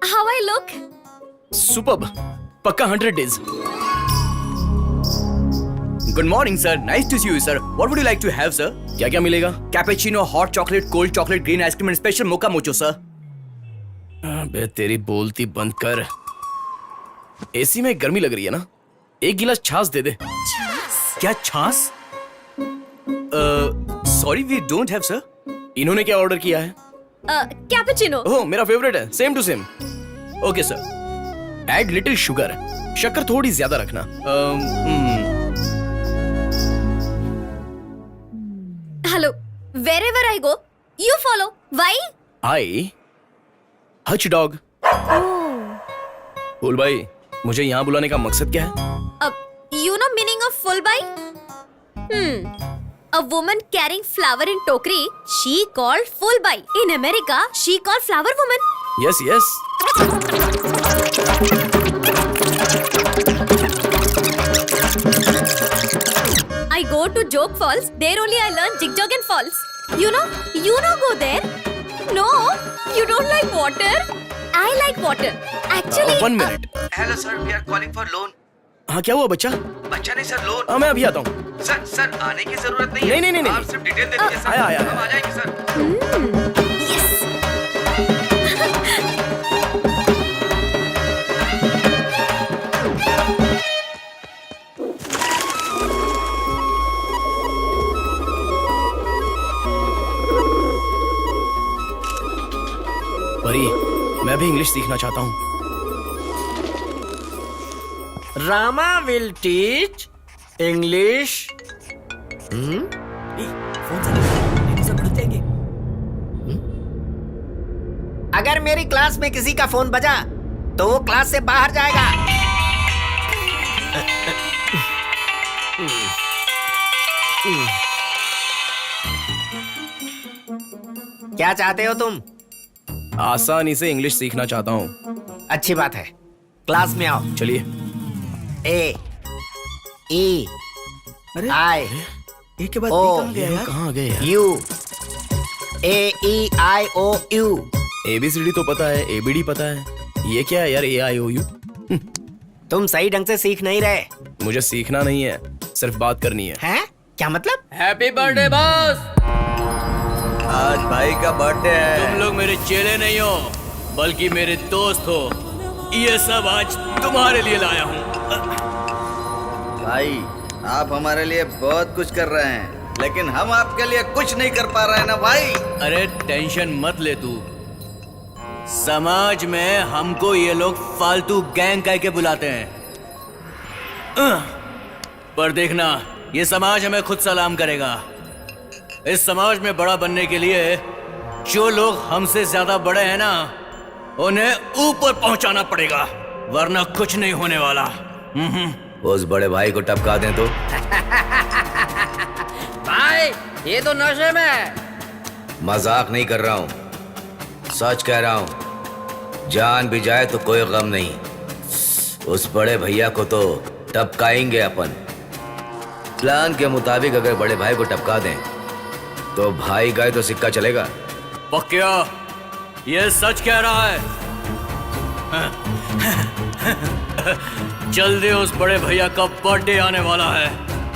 How I look? सुपर्ब, पक्का 100 days. Good morning sir, nice to see you sir. What would you like to have sir? क्या क्या मिलेगा? Cappuccino, hot chocolate, cold chocolate, green ice cream and special mocha मोचो सर। अबे तेरी बोलती बंद कर। एसी में गर्मी लग रही है ना, एक गिलास छाछ दे दे। क्या छाछ? Sorry we don't have sir. इन्होंने क्या ऑर्डर किया है? कैपुचिनो। ओह, मेरा फेवरेट है, same to same. Okay sir, add little sugar, शक्कर थोड़ी ज्यादा रखना। Hello, wherever I go, you follow. Why? I Hutch dog. फूल भाई, मुझे यहाँ बुलाने का मकसद क्या है? You know meaning of full buy? A woman carrying flower in tokri, she called full buy. In America, she called flower woman. Yes yes. I go to Joke Falls. There only I learn jig jog and falls. You know go there. No, you don't like water. I like water. Actually. 1 minute. Hello sir, we are calling for loan. हाँ, क्या हुआ बच्चा? बच्चा नहीं sir, loan. हाँ, मैं अभी आता हूँ। सर आने की जरूरत नहीं है। नहीं। आप सिर्फ डिटेल दे दीजिए सर। आया। हम आ जाएंगे सर। परी, मैं भी इंग्लिश सीखना चाहता हूँ। Rama will teach English. अगर मेरी क्लास में किसी का फोन बजा तो वो क्लास से बाहर जाएगा। क्या चाहते हो तुम? आसानी से इंग्लिश सीखना चाहता हूँ। अच्छी बात है, क्लास में आओ। चलिए। ए ई आई ए के बाद ओ कहाँ गए यार? U A E I O U. ABCD तो पता है, ABD पता है, ये क्या है यार AIOU? तुम सही ढंग से सीख नहीं रहे। मुझे सीखना नहीं है, सिर्फ बात करनी है। हैं? क्या मतलब? Happy birthday boss. आज भाई का बर्थडे है। तुम लोग मेरे चेले नहीं हो, बल्कि मेरे दोस्त हो। ये सब आज तुम्हारे लिए लाया हूँ। भाई, आप हमारे लिए बहुत कुछ कर रहे हैं, लेकिन हम आपके लिए कुछ नहीं कर पा रहे हैं ना भाई। अरे टेंशन मत ले तू। समाज में हमको ये लोग फालतू गैंग कह के बुलाते हैं, पर देखना ये समाज हमें खुद सलाम करेगा। इस समाज में बड़ा बनने के लिए जो लोग हमसे ज्यादा बड़े हैं ना, उन्हें ऊपर पहुंचाना पड़ेगा, वरना कुछ नहीं होने वाला। उस बड़े भाई को टपका दें तो। भाई, ये तो नशे में है। मजाक नहीं कर रहा हूँ, सच कह रहा हूँ। जान भी जाए तो कोई गम नहीं, उस बड़े भैया को तो टपकाएंगे अपन। प्लान के मुताबिक अगर बड़े भाई को टपका दें तो भाई गए तो सिक्का चलेगा। पक्या ये सच कह रहा है? जल्दी उस बड़े भैया का बर्थडे आने वाला है,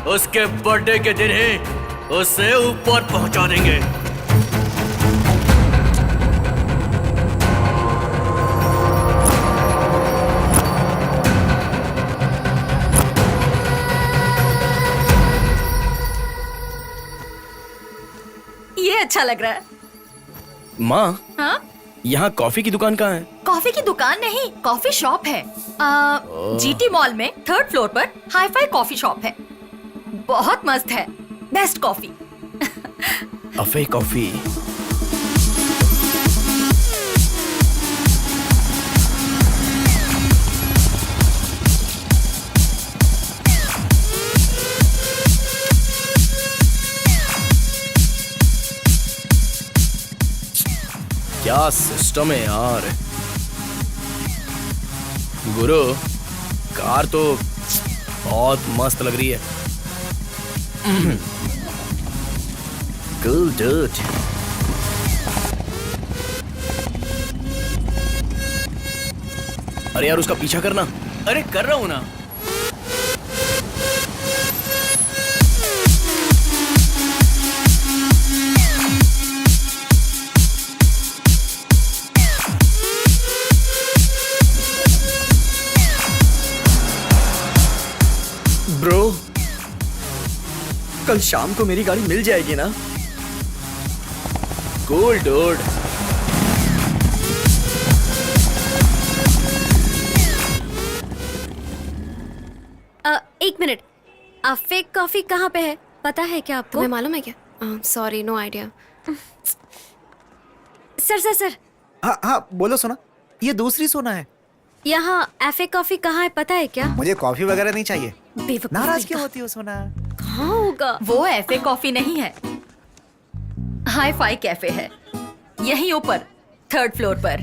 उसके बर्थडे के दिन ही उसे ऊपर पहुंचा देंगे। ये अच्छा लग रहा है। माँ, हाँ? यहाँ कॉफी की दुकान कहाँ है? कॉफी की दुकान नहीं, कॉफी शॉप है। जीटी मॉल में 3rd फ्लोर पर हाई फाई कॉफी शॉप है। बहुत मस्त है, बेस्ट कॉफी। अफे कॉफी। क्या सिस्टम है यार। गुरु, कार तो बहुत मस्त लग रही है। Cool dude. अरे यार उसका पीछा करना। अरे कर रहा हूं ना। ब्रो, कल शाम को मेरी गाड़ी मिल जाएगी ना? Cool dude. एक मिनट, फेक कॉफी कहाँ पे है पता है क्या आपको? तुम्हें मालूम है क्या? Sorry, no idea. Sir sir sir. हाँ हाँ बोलो सोना, ये दूसरी सोना है। यहाँ एफे कॉफी कहाँ है पता है क्या? मुझे कॉफी वगैरह नहीं चाहिए। बेवकूफ नाराज क्यों होती हो सोना? कहाँ होगा? वो एफे कॉफी नहीं है, हाई फाई कैफे है, यहीं ऊपर 3rd फ्लोर पर।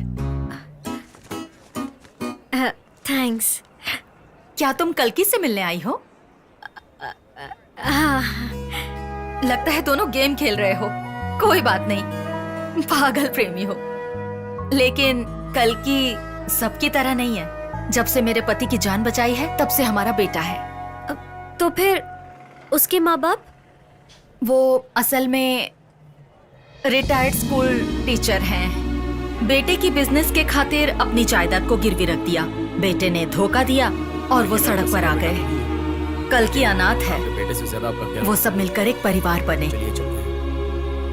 थैंक्स। क्या तुम कल्कि से मिलने आई हो? लगता है दोनों गेम खेल रहे हो। कोई बात नहीं, पागल प्रेमी हो। लेकिन कल्कि सबकी तरह नहीं है। जब से मेरे पति की जान बचाई है तब से हमारा बेटा है। तो फिर उसके माँ बाप? वो असल में रिटायर्ड स्कूल टीचर हैं। बेटे की बिजनेस के खातिर अपनी जायदाद को गिरवी रख दिया। बेटे ने धोखा दिया और वो सड़क पर आ गए। कल्कि अनाथ है। बेटे से ज्यादा आपका क्या? वो सब मिलकर एक परिवार बने।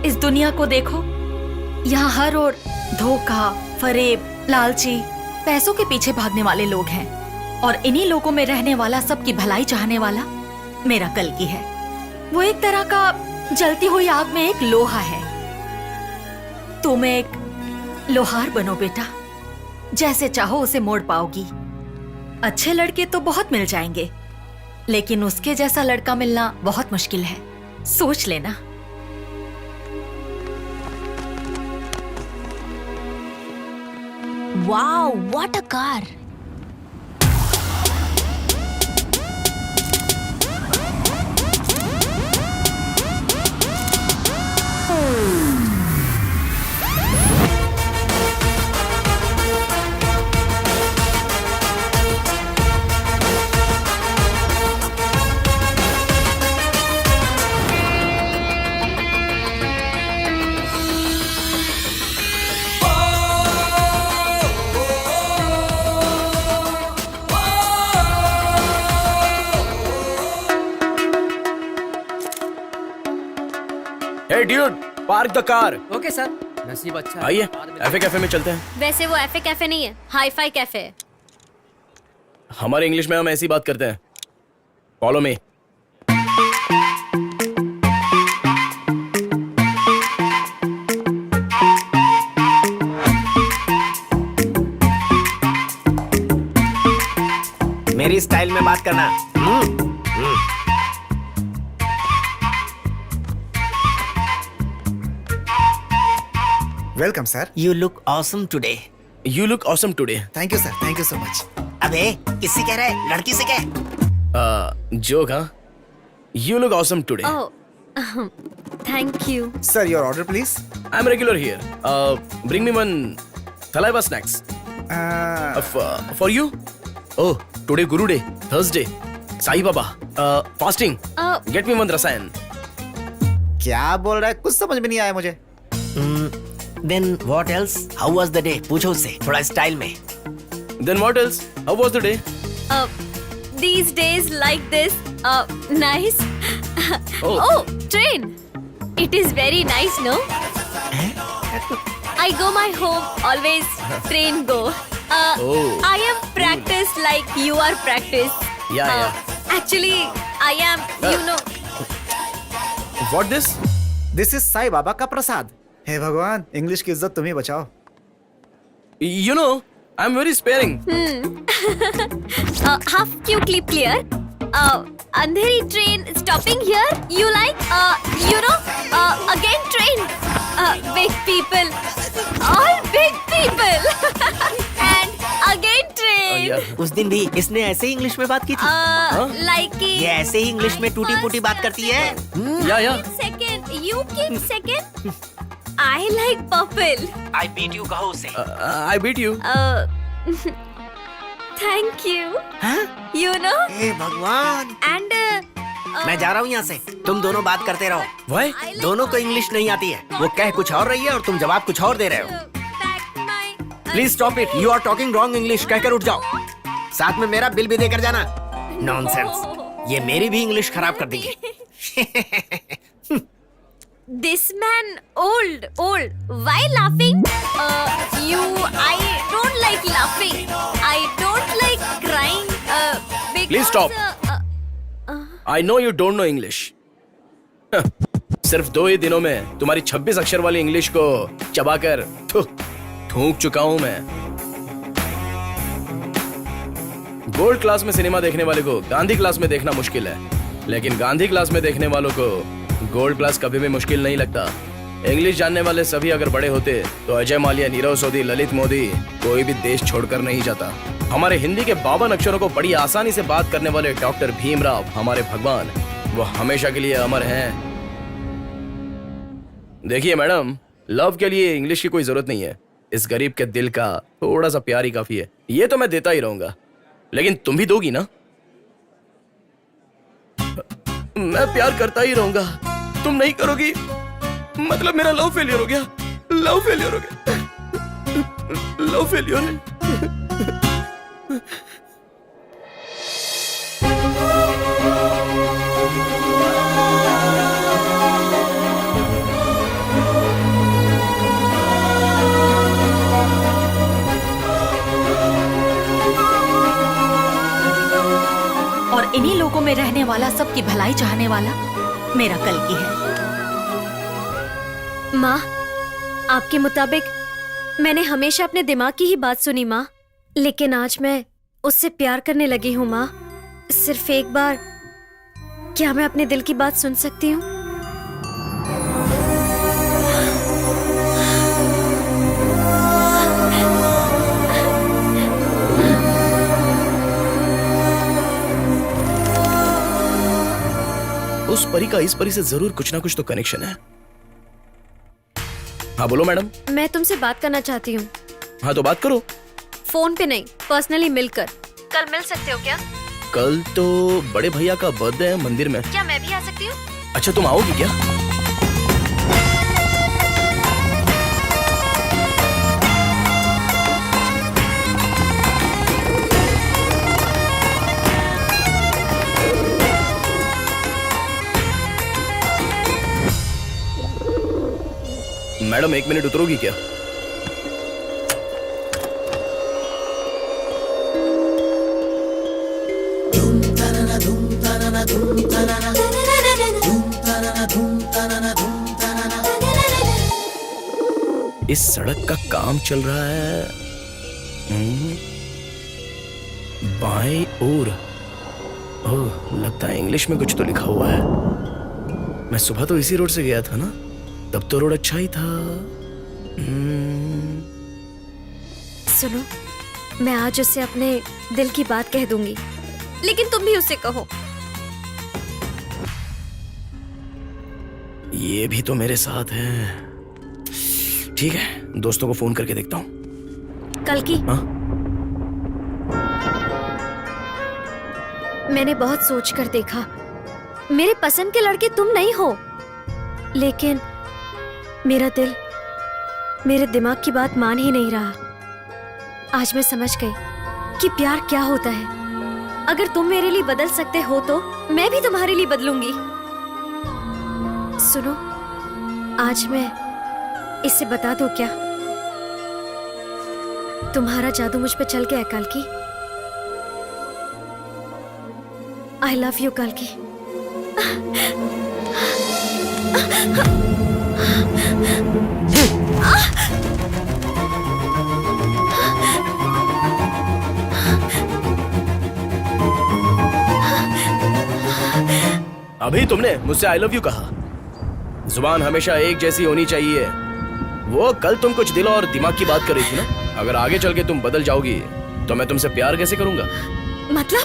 इस दुनिया को देखो, यहाँ हर ओर धोखा, फरेब, लालची, पैसों के पीछे भागने वाले लोग हैं। और इन्हीं लोगों में रहने वाला, सबकी भलाई चाहने वाला मेरा कल्कि है। वो एक तरह का जलती हुई आग में एक लोहा है। तुम एक लोहार बनो बेटा, जैसे चाहो उसे मोड़ पाओगी। अच्छे लड़के तो बहुत मिल जाएंगे, लेकिन उसके जैसा लड़का मिलना बहुत मुश्किल है। सोच लेना। Wow, what a car! Hey dude, park the car. Okay sir, नसीब अच्छा है। आइए, एफे कैफे में चलते हैं। वैसे वो एफे कैफे नहीं है, हाई फाई कैफे है। हमारे इंग्लिश में हम ऐसी बात करते हैं। Follow me. मेरी स्टाइल में बात करना। Welcome sir. You look awesome today. You look awesome today. Thank you sir, thank you so much. अबे किससे कह रहा है, लड़की से कह। जोक हाँ, you look awesome today. Thank you. Sir your order please. I am regular here. Bring me one Thalaiva snacks for you. Oh today Guru day, Thursday, Sai Baba, fasting. Get me one रसायन। क्या बोल रहा है, कुछ समझ में नहीं आया मुझे। Then what else? How was the day? पूछो उससे थोड़ा स्टाइल में। Then what else? How was the day? These days like this. Nice. Oh. Train. It is very nice, no? I go my home always train go. I am practice like you are practice. Yeah. Actually, I am. You know. What this? This is Sai Baba का प्रसाद। हे भगवान, English की इज्जत तुम ही बचाओ। You know, I'm very sparing. Half you clip clear. Andheri train stopping here. You like? You know? Again train. Big people. All big people. And again train. उस दिन भी इसने ऐसे ही इंग्लिश में बात की थी। Like ये ऐसे ही इंग्लिश में टूटी फूटी बात करती है। Yeah. Second. You keep second. I like purple. I beat you कहो उसे। I beat you. Thank you. हाँ? You know? हे भगवान। And मैं जा रहा हूँ यहाँ से, तुम दोनों बात करते रहो। Why? दोनों को इंग्लिश नहीं आती है, वो कह कुछ और रही है और तुम जवाब कुछ और दे रहे हो। Please stop it, you are talking wrong English, कहकर उठ जाओ। साथ में मेरा बिल भी देकर जाना। नॉनसेंस, ये मेरी भी इंग्लिश खराब कर देंगे। This man old. Why laughing? I don't like laughing. I don't like crying. Because, Please stop. I know you don't know English. सिर्फ 2 ही दिनों में तुम्हारी 26 अक्षर वाली इंग्लिश को चबाकर थूक चुका हूं मैं। गोल्ड क्लास में सिनेमा देखने वाले को गांधी क्लास में देखना मुश्किल है, लेकिन गांधी क्लास में देखने वालों को गोल्ड क्लास कभी भी मुश्किल नहीं लगता। इंग्लिश जानने वाले सभी अगर बड़े होते तो अजय माल्या, नीरव सोधी, ललित मोदी कोई भी देश छोड़कर नहीं जाता। हमारे हिंदी के 52 अक्षरों को बड़ी आसानी से बात करने वाले डॉक्टर भीमराव हमारे भगवान, वो हमेशा के लिए अमर हैं। देखिए मैडम, लव के लिए इंग्लिश की कोई जरूरत नहीं है। इस गरीब के दिल का थोड़ा सा प्यार ही काफी है। ये तो मैं देता ही रहूंगा, लेकिन तुम भी दोगी ना? मैं प्यार करता ही रहूंगा, तुम नहीं करोगी मतलब मेरा लव फेलियर हो गया। लव फेलियर हो गया। लव फेलियर है। और इन्हीं लोगों में रहने वाला, सबकी भलाई चाहने वाला मेरा कल्कि है। माँ, आपके मुताबिक मैंने हमेशा अपने दिमाग की ही बात सुनी माँ, लेकिन आज मैं उससे प्यार करने लगी हूँ माँ। सिर्फ एक बार क्या मैं अपने दिल की बात सुन सकती हूँ? उस परी का इस परी से जरूर कुछ ना कुछ तो कनेक्शन है। हाँ बोलो मैडम। मैं तुमसे बात करना चाहती हूँ। हाँ तो बात करो। फोन पे नहीं, पर्सनली मिलकर। कल मिल सकते हो क्या? कल तो बड़े भैया का बर्थडे है मंदिर में। क्या मैं भी आ सकती हूँ? अच्छा तुम आओगी क्या? मैडम 1 मिनट उतरोगी क्या? इस सड़क का काम चल रहा है बाएं ओर। ओह, लगता है इंग्लिश में कुछ तो लिखा हुआ है। मैं सुबह तो इसी रोड से गया था ना, तब तो रोड अच्छा ही था। सुनो, मैं आज उससे अपने दिल की बात कह दूंगी, लेकिन तुम भी उससे कहो। ये भी तो मेरे साथ है। ठीक है, दोस्तों को फोन करके देखता हूँ। कल की मैंने बहुत सोच कर देखा, मेरे पसंद के लड़के तुम नहीं हो, लेकिन मेरा दिल मेरे दिमाग की बात मान ही नहीं रहा। आज मैं समझ गई कि प्यार क्या होता है। अगर तुम मेरे लिए बदल सकते हो तो मैं भी तुम्हारे लिए बदलूंगी। सुनो, आज मैं इससे बता दूं क्या? तुम्हारा जादू मुझ पे चल गया कल्कि। आई लव यू कल्कि। अभी तुमने मुझसे आई लव यू कहा। जुबान हमेशा एक जैसी होनी चाहिए। वो कल तुम कुछ दिल और दिमाग की बात कर रही थी ना। अगर आगे चल के तुम बदल जाओगी तो मैं तुमसे प्यार कैसे करूंगा? मतलब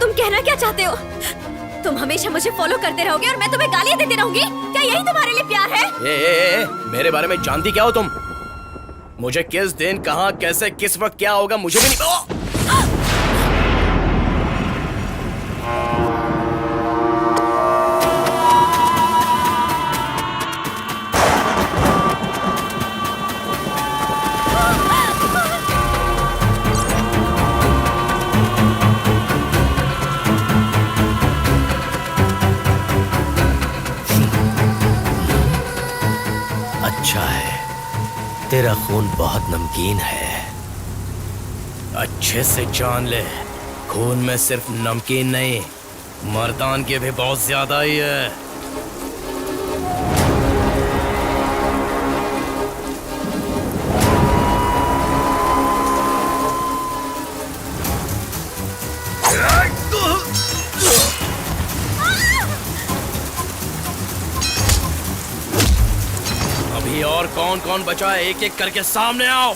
तुम कहना क्या चाहते हो? तुम हमेशा मुझे फॉलो करते रहोगे और मैं तुम्हें गालियां देती रहूंगी? क्या यही तुम्हारे लिए प्यार है? ए, मेरे बारे में जानती क्या हो तुम? मुझे किस दिन कहां कैसे किस वक्त क्या होगा मुझे भी नहीं। अच्छा है, तेरा खून बहुत नमकीन है। अच्छे से जान ले, खून में सिर्फ नमकीन नहीं, मर्दान के भी बहुत ज्यादा ही है। अभी और कौन कौन बचा है? एक एक करके सामने आओ।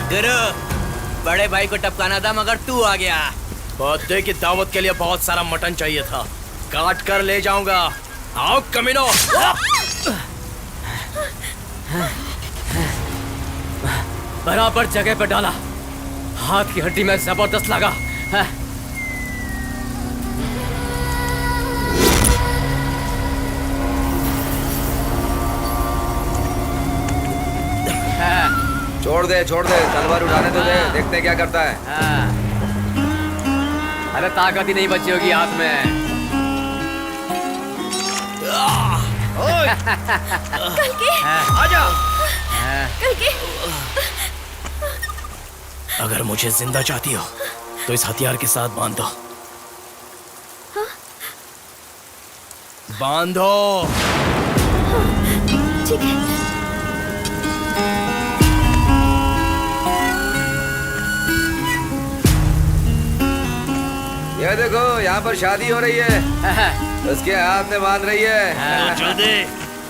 गुरु, बड़े भाई को टपकाना था मगर तू आ गया। बर्थडे की दावत के लिए बहुत सारा मटन चाहिए था, काट कर ले जाऊंगा। आओ कमीनो। बराबर जगह पर डाला, हाथ की हड्डी में जबरदस्त लगा। छोड़ दे, तलवार उठाने तो दे, देखते हैं क्या करता है। अरे ताकत ही नहीं बची होगी हाथ में। कल्कि, आजा। कल्कि। अगर मुझे जिंदा चाहती हो तो इस हथियार के साथ बांध दो। बांधो। ठीक है। ये देखो, यहाँ पर शादी हो रही है। उसके हाथ में बांध रही है। जल्दी।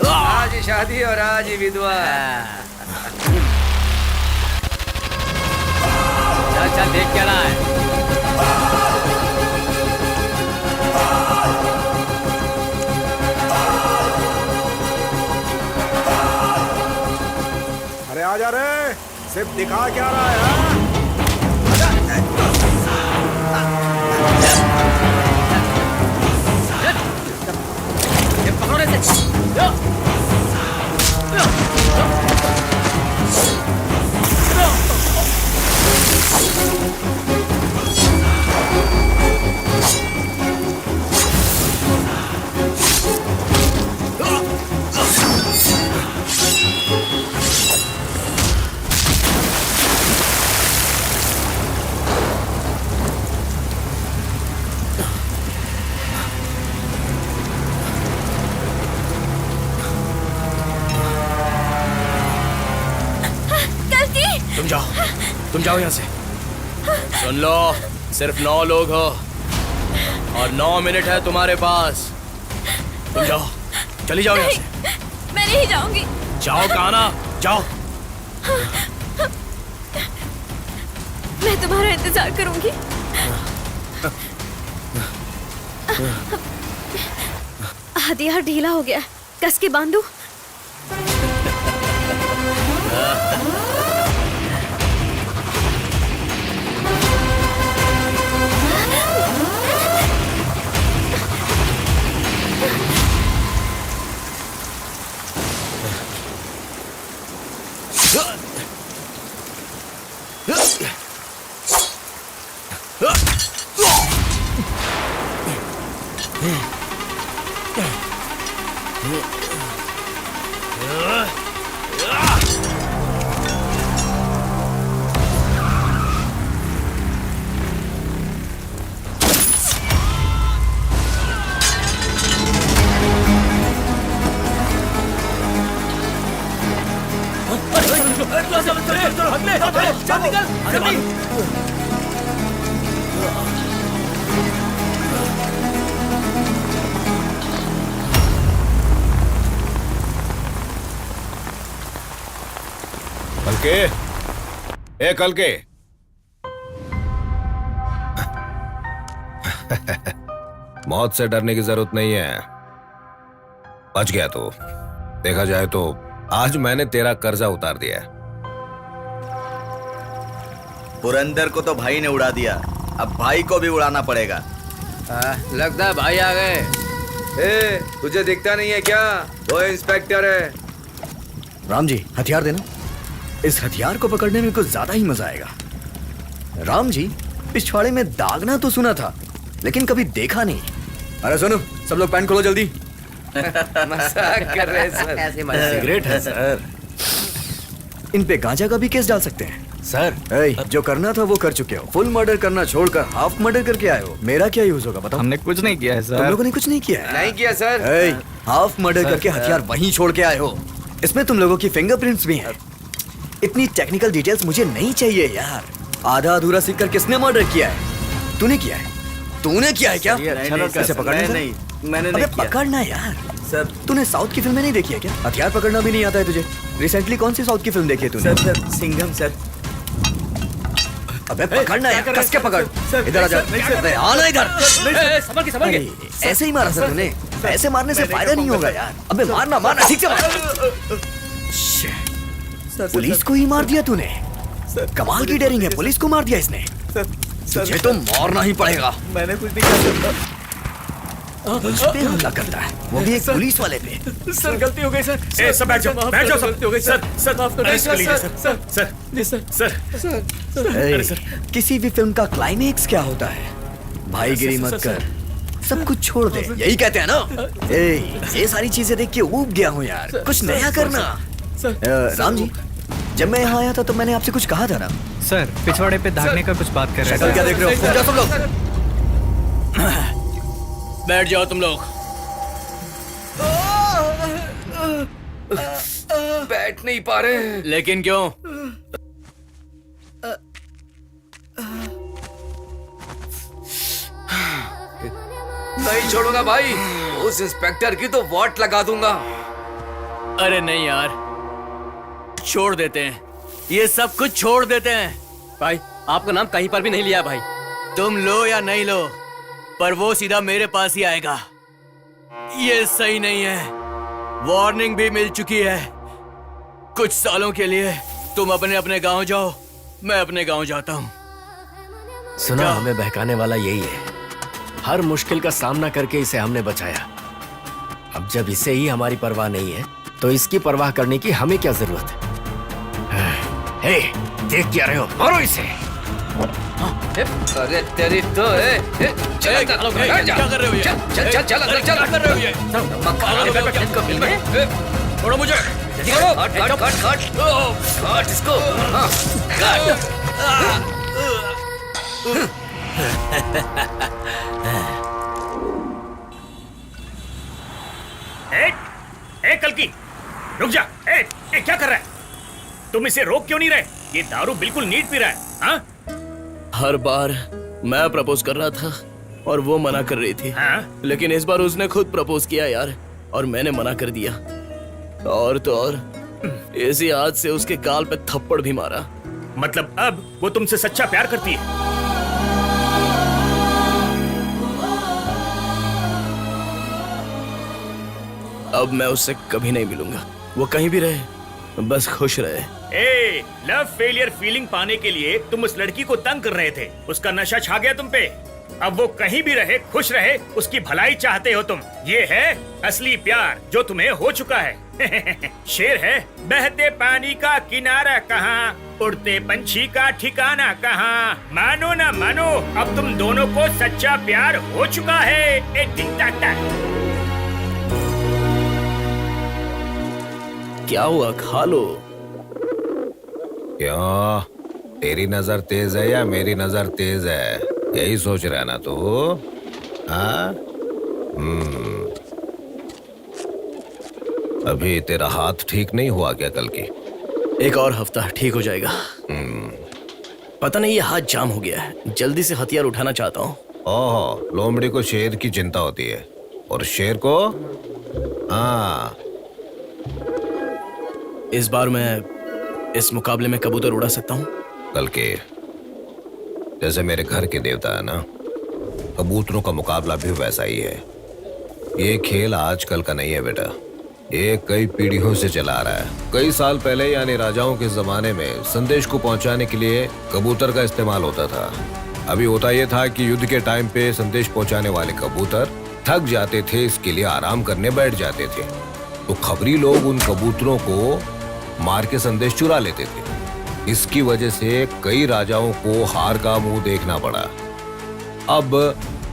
आज ही शादी और आज ही विधवा। चल चल, देख क्या रहा है? अरे आ जा रे, सिर्फ दिखा क्या रहा है? पकड़ो इसे। जाओ यहाँ से। सुन लो, सिर्फ 9 लोग हो और 9 मिनट है तुम्हारे पास। तुम जाओ, चली जाओ यहाँ से। मैं नहीं जाऊंगी। जाओ कहा ना, जाओ। मैं तुम्हारा इंतजार करूंगी। हथियार ढीला हो गया, कस के बांधू। कल के मौत से डरने की जरूरत नहीं है। बच गया तो देखा जाए तो आज मैंने तेरा कर्जा उतार दिया। पुरंदर को तो भाई ने उड़ा दिया, अब भाई को भी उड़ाना पड़ेगा। लगता है भाई आ गए। ए, तुझे दिखता नहीं है क्या? वो इंस्पेक्टर है। राम जी, हथियार देना। इस हथियार को पकड़ने में कुछ ज्यादा ही मजा आएगा। राम जी, पिछवाड़े में दागना तो सुना था, लेकिन कभी देखा नहीं। अरे सुनो, सब लोग पैंट खोलो जल्दी। मजाक कर रहे हैं सर। ऐसे सिगरेट है सर। इन पे गांजा का भी केस डाल सकते हैं सर। जो करना था वो कर चुके हो। फुल मर्डर करना छोड़कर हाफ मर्डर करके आए हो। मेरा क्या यूज होगा बताओ? हमने कुछ नहीं किया है सर। तुम लोगों ने कुछ नहीं किया है? नहीं किया सर। हाफ मर्डर करके हथियार वहीं छोड़ के आए हो। इसमें तुम लोगों की फिंगरप्रिंट्स भी हैं। इतनी टेक्निकल डिटेल्स मुझे नहीं चाहिए यार। आधा अधूरा सीख कर किसने मर्डर किया है? तूने किया है? तूने किया है क्या? इसे पकड़ना नहीं, मैंने नहीं किया। पकड़ना यार सर। तूने साउथ की फिल्में नहीं देखी है क्या? हथियार पकड़ना भी नहीं आता है तुझे? रिसेंटली कौन सी साउथ की फिल्म देखी है तूने? Sir Singham sir. अबे पकड़ना यार, कस के पकड़। इधर आ जा। आना इधर। संभल के। ऐसे ही मारा सर तूने? ऐसे मारने से फायदा नहीं होगा यार। अबे मारना मारना, ठीक से मार। पुलिस को ही मार दिया तूने। कमाल की डेयरिंग है, पुलिस को मार दिया इसने। तुझे तो मारना ही पड़ेगा। मैंने कुछ नहीं किया। मुझ पे हमला करता है, वो भी एक पुलिस वाले पे। सर गलती हो गई सर। ए सब बैठ जाओ, बैठ जाओ सब। गलती हो गई सर। सर माफ कर दीजिए सर। सर सर जी सर। सर अरे सर, किसी भी फिल्म का क्लाइमेक्स क्या होता है? भाईगिरी मत कर, सब कुछ छोड़ दे, यही कहते हैं ना? ये सारी चीजें देख के ऊब गया हूँ यार। कुछ नया करना। राम जी, जब मैं यहाँ आया था तो मैंने आपसे कुछ कहा था ना? सर पिछवाड़े पे दागने का कुछ बात कर रहे हैं। क्या देख रहे हो? सब लोग बैठ जाओ तुम लोग। बैठ नहीं पा रहे हैं। लेकिन क्यों? नहीं छोड़ूंगा भाई। उस इंस्पेक्टर की तो वॉट लगा दूंगा। अरे नहीं यार, छोड़ देते हैं, ये सब कुछ छोड़ देते हैं। भाई आपका नाम कहीं पर भी नहीं लिया भाई। तुम लो या नहीं लो, पर वो सीधा मेरे पास ही आएगा। ये सही नहीं है। वार्निंग भी मिल चुकी है। कुछ सालों के लिए तुम अपने अपने गांव जाओ, मैं अपने गांव जाता हूँ। सुना, हमें बहकाने वाला यही है। हर मुश्किल का सामना करके इसे हमने बचाया। अब जब इसे ही हमारी परवाह नहीं है तो इसकी परवाह करने की हमें क्या जरूरत है? हे, देख क्या रहे हो? मारो इसे। अरे तेरी तो क्या कर रहे हो? चल छोड़ो मुझे। काट इसको। ए कल की, रुक जा। ए क्या कर रहा है? तुम इसे रोक क्यों नहीं रहे? ये दारू बिल्कुल नीट पी रहा है। हाँ? हर बार मैं प्रपोज कर रहा था और वो मना कर रही थी। हाँ? लेकिन इस बार उसने खुद प्रपोज किया यार, और मैंने मना कर दिया। और तो और इसी आज से उसके गाल पे थप्पड़ भी मारा। मतलब अब वो तुमसे सच्चा प्यार करती है? अब मैं उससे कभी नहीं मिलूंगा। वो कहीं भी रहे, बस खुश रहे। ए, लव फेलियर फीलिंग पाने के लिए तुम उस लड़की को तंग कर रहे थे, उसका नशा छा गया तुम पे। अब वो कहीं भी रहे, खुश रहे, उसकी भलाई चाहते हो तुम। ये है असली प्यार जो तुम्हें हो चुका है। शेर है, बहते पानी का किनारा कहाँ, उड़ते पंछी का ठिकाना कहाँ। मानो ना मानो, अब तुम दोनों को सच्चा प्यार हो चुका है। ए टिक टाक टाक। क्या हुआ, खा लो। क्यों, तेरी नजर तेज है या मेरी नजर तेज है? यही सोच रहा है ना तू? हाँ? अभी तेरा हाथ ठीक नहीं हुआ क्या कल की? एक और हफ्ता ठीक हो जाएगा। पता नहीं ये हाथ जाम हो गया है, जल्दी से हथियार उठाना चाहता हूँ। ओह, लोमड़ी को शेर की चिंता होती है और शेर को? हाँ। इस बार मैं इस मुकाबले में कबूतर उड़ा सकता हूँ। कल के जैसे मेरे घर के देवता है ना, कबूतरों का मुकाबला भी वैसा ही है। ये खेल आजकल का नहीं है बेटा, ये कई पीढ़ियों से चला रहा है। कई साल पहले यानी राजाओं के जमाने में संदेश को पहुंचाने के लिए कबूतर का इस्तेमाल होता था। अभी होता यह था कि युद्ध के टाइम पे संदेश पहुंचाने वाले कबूतर थक जाते थे, इसके लिए आराम करने बैठ जाते थे। तो खबरी लोग उन कबूतरों को मार के संदेश चुरा लेते थे। इसकी वजह से कई राजाओं को हार का मुंह देखना पड़ा। अब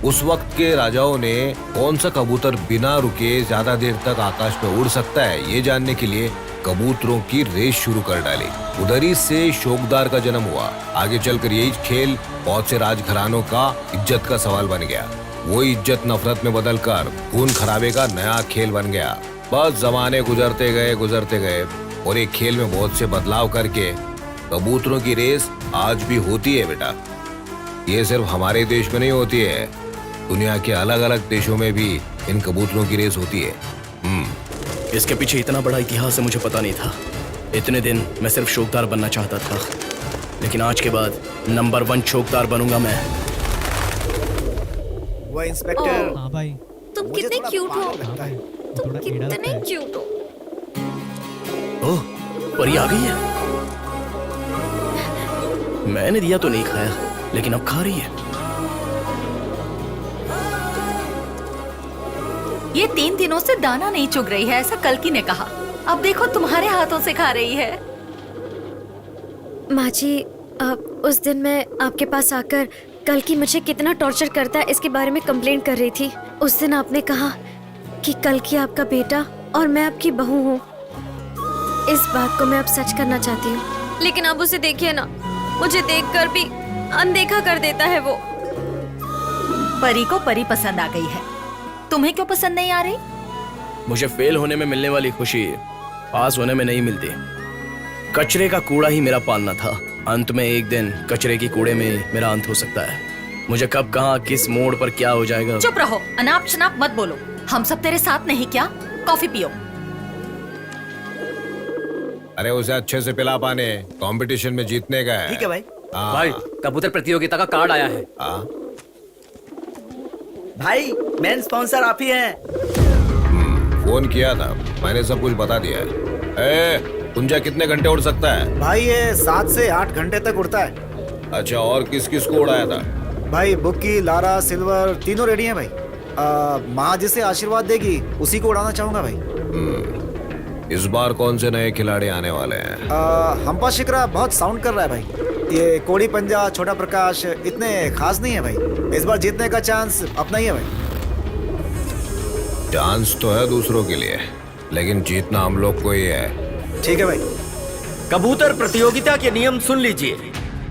उस वक्त के राजाओं ने कौन सा कबूतर बिना रुके ज्यादा देर तक आकाश में उड़ सकता है, ये जानने के लिए कबूतरों की रेस शुरू कर डाली। उधर ही से शौकदार का जन्म हुआ। आगे चलकर यही खेल बहुत से राजघरानों का इज्जत का सवाल बन गया। वो इज्जत नफरत में बदलकर खून खराबे का नया खेल बन गया। बस जमाने गुजरते गए और एक खेल में बहुत से बदलाव करके कबूतरों की रेस आज भी होती है बेटा। ये सिर्फ हमारे देश में नहीं होती है, दुनिया के अलग अलग देशों में भी इन कबूतरों की रेस होती है। इसके पीछे इतना बड़ा इतिहास है, मुझे पता नहीं था। इतने दिन मैं सिर्फ शौकदार बनना चाहता था, लेकिन आज के बाद नंबर 1 शौकदार बनूंगा मैं। वो इंस्पेक्टर। हाँ भाई, तुम कितने क्यूट हो। तुम कितने क्यूट हो। ओह, परी आ गई है। मैंने दिया तो नहीं खाया, लेकिन अब खा रही है। ये 3 दिनों से दाना नहीं चुग रही है, ऐसा कल्कि ने कहा। अब देखो तुम्हारे हाथों से खा रही है। माँ जी, उस दिन मैं आपके पास आकर कल्कि मुझे कितना टॉर्चर करता है इसके बारे में कंप्लेंट कर रही थी। उस दिन आपने कहा कि कल्कि आपका बेटा और मैं आपकी बहू हूँ। इस बात को मैं अब सच करना चाहती हूँ, लेकिन अब उसे देखिए ना, मुझे देखकर भी अनदेखा कर देता है वो। परी को परी पसंद आ गई है, तुम्हें क्यों पसंद नहीं आ रही? मुझे फेल होने में मिलने वाली खुशी पास होने में नहीं मिलती। कचरे का कूड़ा ही मेरा पालना था। अंत में एक दिन कचरे की कूड़े में मेरा अंत हो सकता है। मुझे कब कहाँ किस मोड़ पर क्या हो जाएगा। चुप रहो, अनाप शनाप मत बोलो। हम सब तेरे साथ नहीं क्या? कॉफी पियो। अरे उसे अच्छे से पिला पाने, कंपटीशन में जीतने का है। ठीक है भाई। भाई, कबूतर प्रतियोगिता का कार्ड आया है। भाई, मेन स्पॉन्सर आप ही हैं। फोन किया था, मैंने सब कुछ बता दिया है। कुंजा कितने घंटे उड़ सकता है? भाई ये 7 से 8 घंटे तक उड़ता है। अच्छा, और किस किस को उड़ाया था? भाई बुक्की, लारा, सिल्वर तीनों रेडी हैं भाई। माँ जिसे आशीर्वाद देगी उसी को उड़ाना चाहूंगा भाई। इस बार कौन से नए खिलाड़ी आने वाले हैं? हम्पा शिकरा बहुत साउंड कर रहा है भाई। ये कोड़ी पंजा, छोटा प्रकाश इतने खास नहीं है भाई। इस बार जीतने का चांस अपना ही है भाई। चांस तो है दूसरों के लिए, लेकिन जीतना हम लोग को ही है। ठीक है भाई। कबूतर प्रतियोगिता के नियम सुन लीजिए।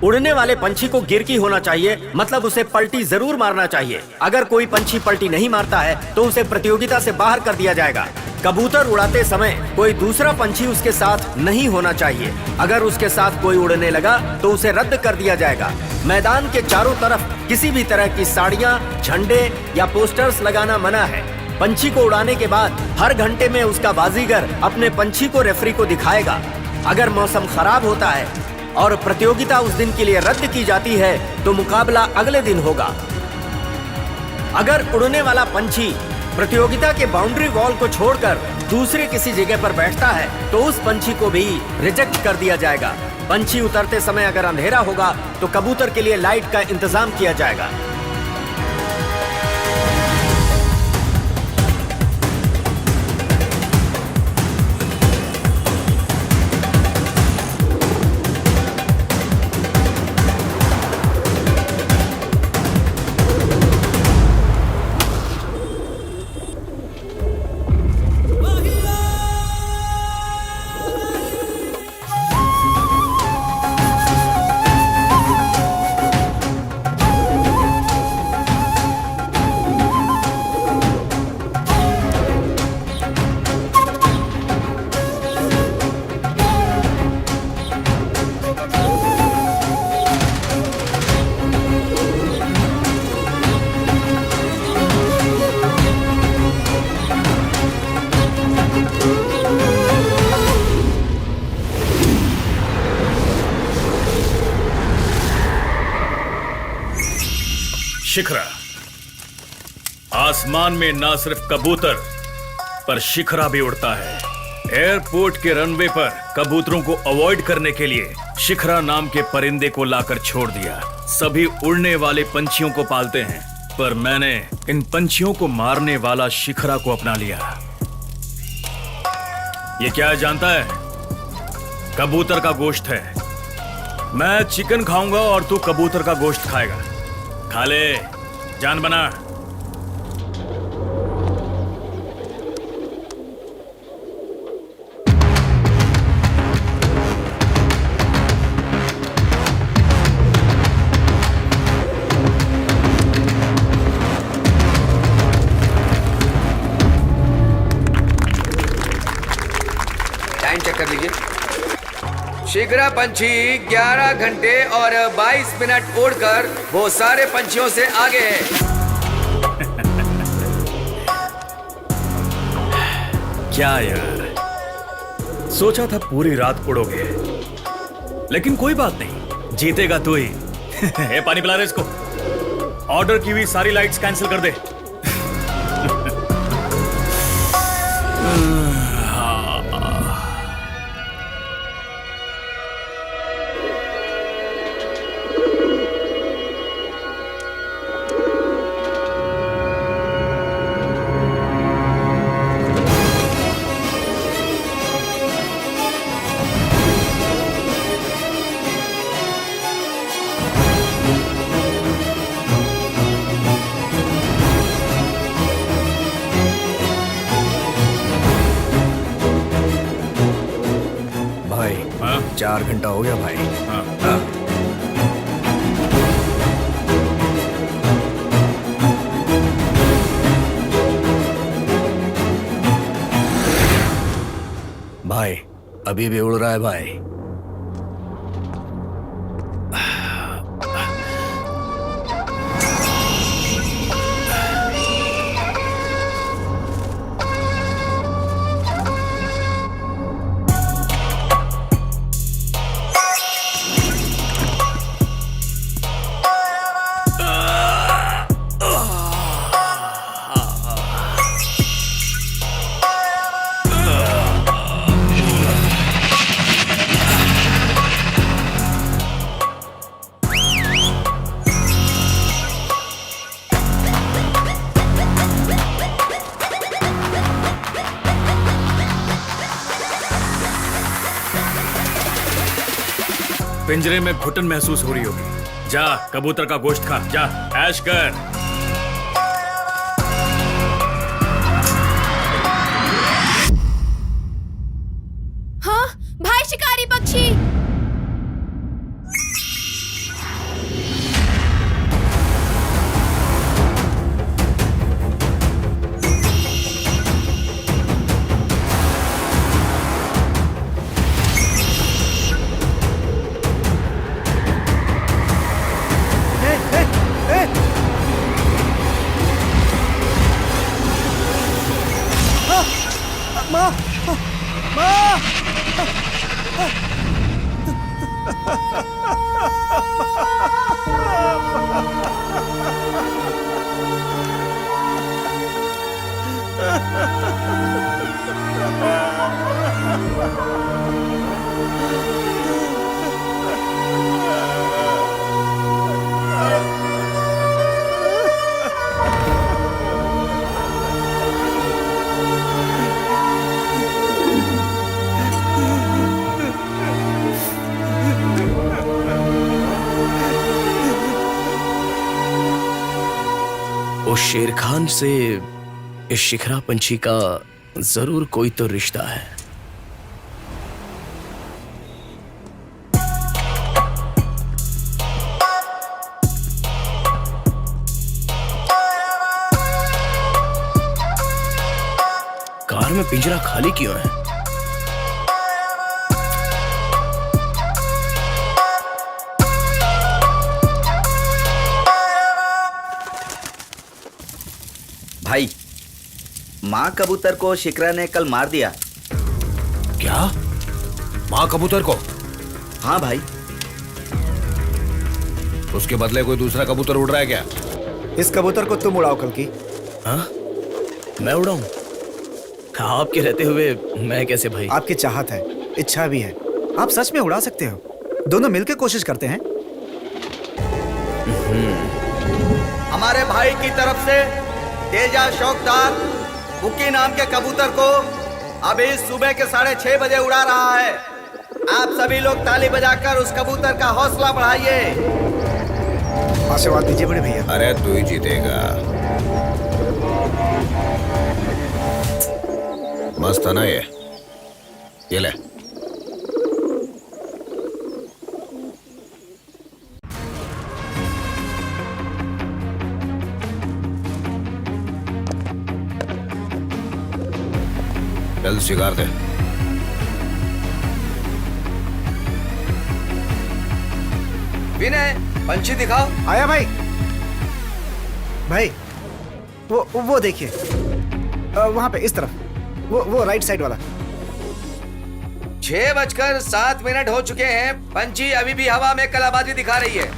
उड़ने वाले पंछी को गिरकी होना चाहिए, मतलब उसे पलटी जरूर मारना चाहिए। अगर कोई पंछी पलटी नहीं मारता है तो उसे प्रतियोगिता से बाहर कर दिया जाएगा। कबूतर उड़ाते समय कोई दूसरा पंछी उसके साथ नहीं होना चाहिए। अगर उसके साथ कोई उड़ने लगा तो उसे रद्द कर दिया जाएगा। मैदान के चारों तरफ किसी भी तरह की साड़ियाँ, झंडे या पोस्टर्स लगाना मना है। पंछी को उड़ाने के बाद हर घंटे में उसका बाजीगर अपने पंछी को रेफरी को दिखाएगा। अगर मौसम खराब होता है और प्रतियोगिता उस दिन के लिए रद्द की जाती है तो मुकाबला अगले दिन होगा। अगर उड़ने वाला पंछी प्रतियोगिता के बाउंड्री वॉल को छोड़कर दूसरे किसी जगह पर बैठता है तो उस पंछी को भी रिजेक्ट कर दिया जाएगा। पंछी उतरते समय अगर अंधेरा होगा तो कबूतर के लिए लाइट का इंतजाम किया जाएगा। शिखरा, आसमान में ना सिर्फ कबूतर पर शिखरा भी उड़ता है। एयरपोर्ट के रनवे पर कबूतरों को अवॉइड करने के लिए शिखरा नाम के परिंदे को लाकर छोड़ दिया। सभी उड़ने वाले पंछियों को पालते हैं, पर मैंने इन पंछियों को मारने वाला शिखरा को अपना लिया। ये क्या है जानता है? कबूतर का गोश्त है। मैं चिकन खाऊंगा और तू कबूतर का गोश्त खाएगा। खा ले, जान बना। टाइम चेक कर लीजिए। शिखरा पंछी 11 घंटे और 22 मिनट उड़कर वो सारे पंछियों से आगे है। क्या यार, सोचा था पूरी रात उड़ोगे, लेकिन कोई बात नहीं, जीतेगा तू ही। ए, पानी पिला रहे इसको। ऑर्डर की हुई सारी लाइट्स कैंसिल कर दे। भाई 4 घंटा हो गया भाई। हाँ। भाई अभी भी उड़ रहा है भाई। पिंजरे में घुटन महसूस हो रही होगी। जा कबूतर का गोश्त खा, जा ऐश कर। हाँ भाई शिकारी पक्षी। उस शेर खान से इस शिखरा पंछी का जरूर कोई तो रिश्ता है। कार में पिंजरा खाली क्यों है? भाई, माँ कबूतर को शिखरा ने कल मार दिया। क्या? माँ कबूतर को? हाँ भाई। उसके बदले कोई दूसरा कबूतर उड़ रहा है क्या? इस कबूतर को तुम उड़ाओ कल की। हाँ? मैं उड़ाऊं? आपके रहते हुए मैं कैसे भाई? आपकी चाहत है, इच्छा भी है, आप सच में उड़ा सकते हो। दोनों मिलकर कोशिश करते हैं। हमारे भाई की तरफ से तेजा शौकदार बुकी नाम के कबूतर को अभी सुबह के 6:30 बजे उड़ा रहा है। आप सभी लोग ताली बजाकर उस कबूतर का हौसला बढ़ाइए। आशीर्वाद दीजिए बड़े भैया। अरे तू ही जीतेगा। मस्त है ना ये ले। चल शिकार दे। विनय, पंछी दिखाओ। आया भाई। भाई वो देखिए, वहां पे इस तरफ, वो राइट साइड वाला। 6:07 हो चुके हैं। पंछी अभी भी हवा में कलाबाजी दिखा रही है।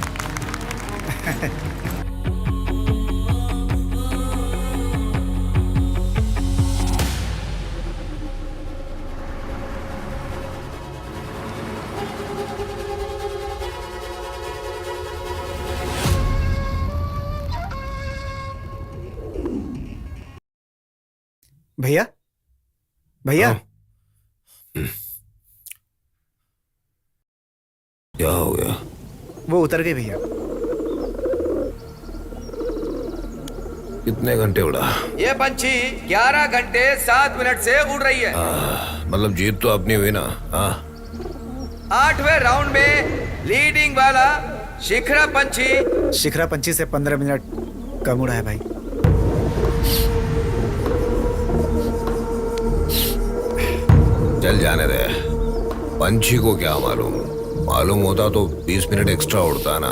भैया, भैया। क्या हो गया? वो उतर गए भैया। कितने घंटे उड़ा? ये पंछी 11 घंटे 7 मिनट से उड़ रही है। मतलब जीत तो अपनी हुई ना? 8वें राउंड में लीडिंग वाला शिखरा पंछी से 15 मिनट कम उड़ा है भाई। चल जाने दे, पंछी को क्या मालूम होता तो 20 मिनट एक्स्ट्रा उड़ता ना।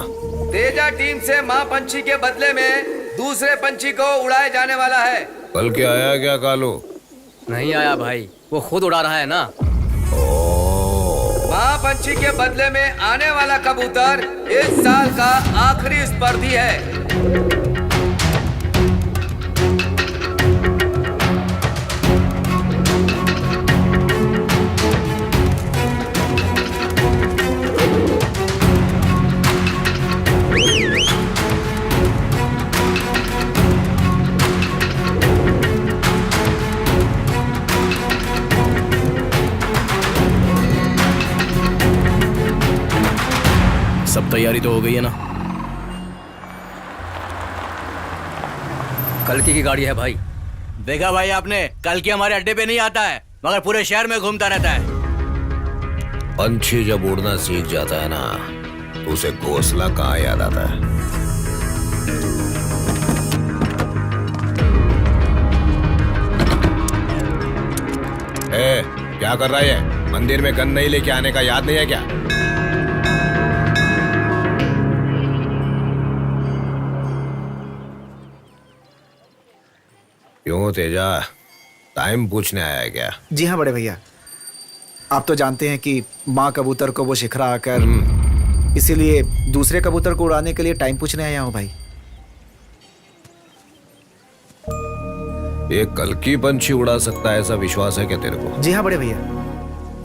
तेजा टीम से माँ पंछी के बदले में दूसरे पंछी को उड़ाए जाने वाला है। कल के आया क्या कालू? नहीं आया भाई, वो खुद उड़ा रहा है ना। माँ पंछी के बदले में आने वाला कबूतर इस साल का आखिरी स्पर्धी है। सब तैयारी तो हो गई है ना? कल की गाड़ी है भाई। देखा भाई आपने, कल की हमारे अड्डे पे नहीं आता है, मगर पूरे शहर में घूमता रहता है। पंछी जब उड़ना सीख जाता है ना, तो उसे घोंसला कहाँ याद आता है। क्या कर रहा है? मंदिर में गन नहीं लेके आने का याद नहीं है क्या? क्यों तेजा, टाइम पूछने आया है क्या? जी हाँ बड़े भैया, आप तो जानते हैं कि माँ कबूतर को वो शिखरा आकर, इसीलिए दूसरे कबूतर को उड़ाने के लिए टाइम पूछने आया हूँ भाई। ये कल की पंछी उड़ा सकता है ऐसा विश्वास है क्या तेरे को? जी हाँ बड़े भैया,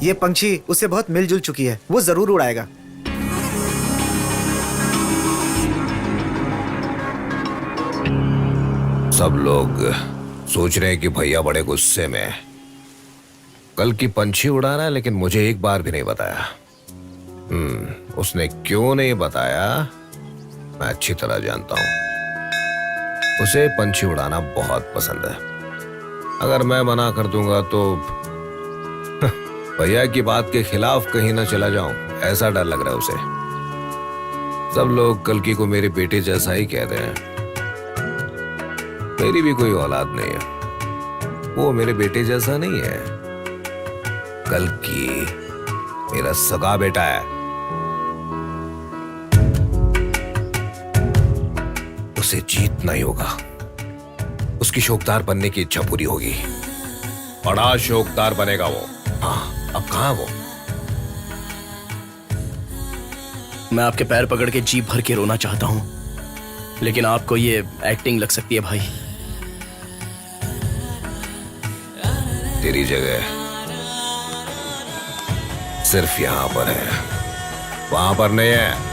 ये पंछी उससे बहुत मिलजुल चुकी है, वो जरूर उड़ाएगा। सब लोग सोच रहे हैं कि भैया बड़े गुस्से में है। कल की पंछी उड़ा रहा है, लेकिन मुझे एक बार भी नहीं बताया। उसने क्यों नहीं बताया मैं अच्छी तरह जानता हूं। उसे पंछी उड़ाना बहुत पसंद है। अगर मैं मना कर दूंगा तो भैया की बात के खिलाफ कहीं ना चला जाऊं, ऐसा डर लग रहा है उसे। सब लोग कल्कि को मेरे बेटे जैसा ही कहते हैं। मेरी भी कोई औलाद नहीं है, वो मेरे बेटे जैसा नहीं है। कल्कि मेरा सगा बेटा है। उसे जीतना ही होगा। उसकी शौकदार बनने की इच्छा पूरी होगी। बड़ा शौकदार बनेगा वो। हाँ, अब कहां वो? मैं आपके पैर पकड़ के जी भर के रोना चाहता हूं, लेकिन आपको ये एक्टिंग लग सकती है भाई। तेरी जगह सिर्फ यहां पर है, वहां पर नहीं है।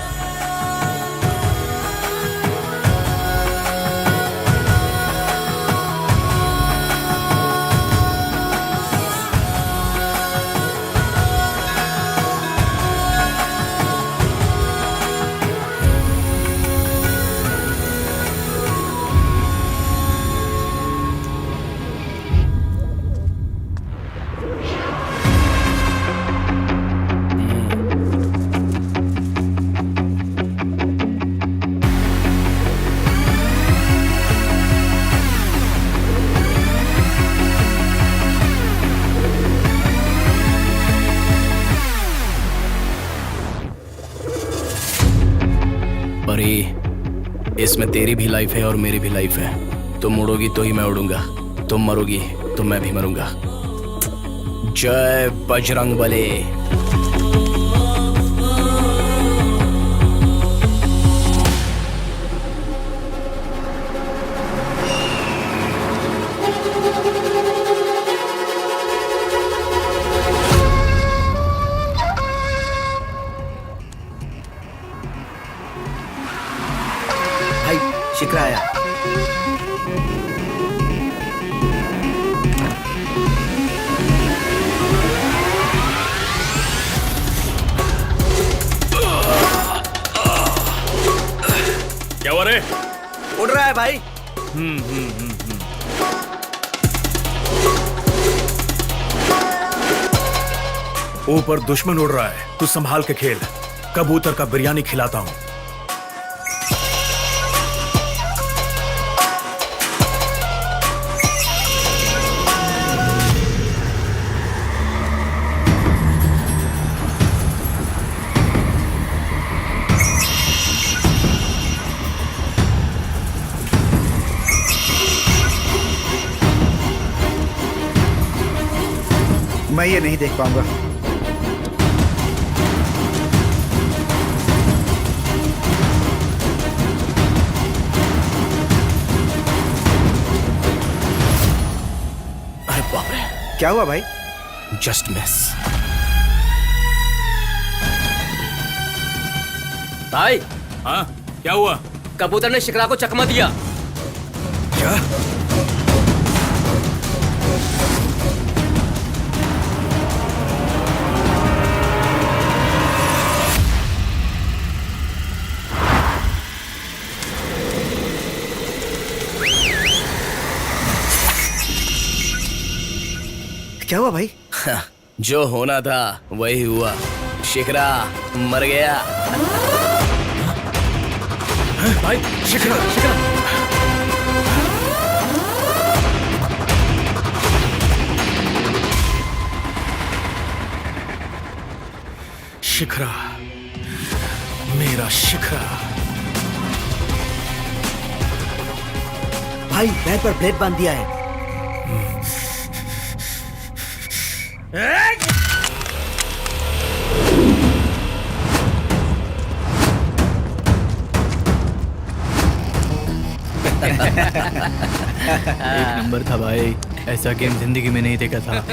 इसमें तेरी भी लाइफ है और मेरी भी लाइफ है। तुम उड़ोगी तो ही मैं उड़ूंगा, तुम मरोगी तो मैं भी मरूंगा। जय बजरंग बली। शिखरा आया। क्या हुआ रे? उड़ रहा है भाई। ऊपर दुश्मन उड़ रहा है, तू संभाल के खेल। कबूतर का बिरयानी खिलाता हूं। मैं ये नहीं देख पाऊंगा। अरे बाप रे, क्या हुआ भाई? Just miss. भाई। हाँ, क्या हुआ? कबूतर ने शिखरा को चकमा दिया। क्या? क्या हुआ भाई? जो होना था वही हुआ। शिखरा मर गया। भाई, शिखरा, शिखरा। शिखरा, मेरा शिखरा। भाई पैर पर ब्लेड बांध दिया है। एक नंबर था भाई, ऐसा गेम जिंदगी में नहीं देखा था।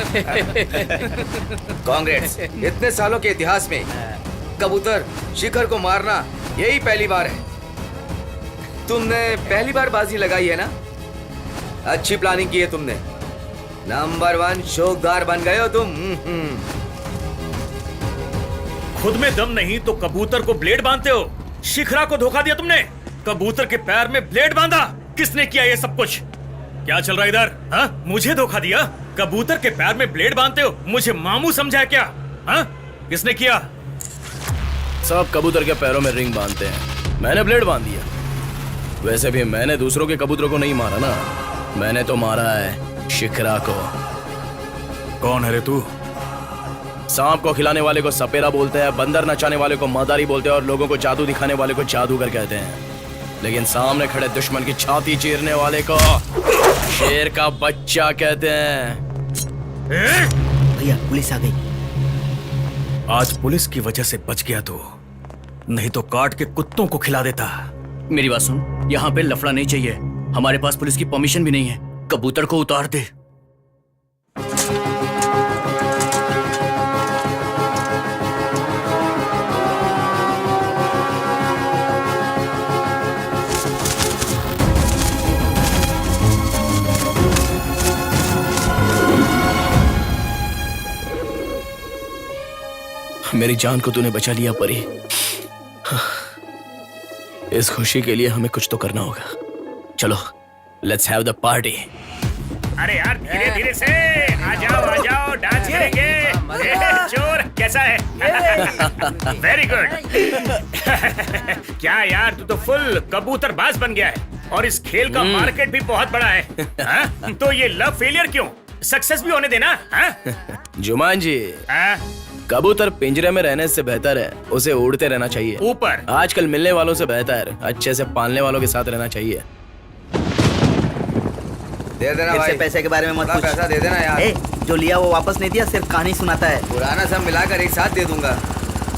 कांग्रेस, इतने सालों के इतिहास में कबूतर शिखर को मारना यही पहली बार है। तुमने पहली बार बाजी लगाई है ना? अच्छी प्लानिंग की है तुमने। नंबर 1 शौकदार बन गए हो तुम। खुद में दम नहीं तो कबूतर को ब्लेड बांधते हो। शिखरा को धोखा दिया तुमने। कबूतर के पैर में ब्लेड बांधा। किसने किया ये सब कुछ? क्या चल रहा है इधर? हाँ, मुझे धोखा दिया? कबूतर के पैर में ब्लेड बांधते हो? मुझे मामू समझा है क्या? हाँ, किसने किया? सब कबूतर के पैरों में रिंग बांधते हैं, मैंने ब्लेड बांध दिया। वैसे भी मैंने दूसरों के कबूतरों को नहीं मारा ना, मैंने तो मारा है शिखरा को। कौन है रे तू? सांप को खिलाने वाले को सपेरा बोलते हैं, बंदर नचाने वाले को मदारी बोलते हैं और लोगों को जादू दिखाने वाले को जादूगर कहते हैं। लेकिन सामने खड़े दुश्मन की छाती चीरने वाले को शेर का बच्चा कहते हैं। भैया पुलिस आ गई। आज पुलिस की वजह से बच गया तू, नहीं तो काट के कुत्तों को खिला देता। मेरी बात सुन, यहाँ पे लफड़ा नहीं चाहिए, हमारे पास पुलिस की परमिशन भी नहीं है। कबूतर को उतार दे। मेरी जान को तूने बचा लिया परी। इस खुशी के लिए हमें कुछ तो करना होगा। चलो, लेट्स हैव द पार्टी। अरे यार धीरे धीरे से आ जाओ, डांस करेंगे। चोर कैसा है? Very good. क्या यार, तू तो फुल कबूतरबाज बन गया है और इस खेल का मार्केट भी बहुत बड़ा है। हाँ? तो ये लव फेलियर क्यों? सक्सेस भी होने देना। हाँ? जुमान जी, कबूतर पिंजरे में रहने से बेहतर है उसे उड़ते रहना चाहिए ऊपर। आजकल मिलने वालों से बेहतर अच्छे से पालने वालों के साथ रहना चाहिए। दे देना भाई। पैसे के बारे में मत पूछ। पैसा दे देना यार। जो लिया वो वापस नहीं दिया, सिर्फ कहानी सुनाता है। पुराना सब मिलाकर एक साथ दे दूंगा।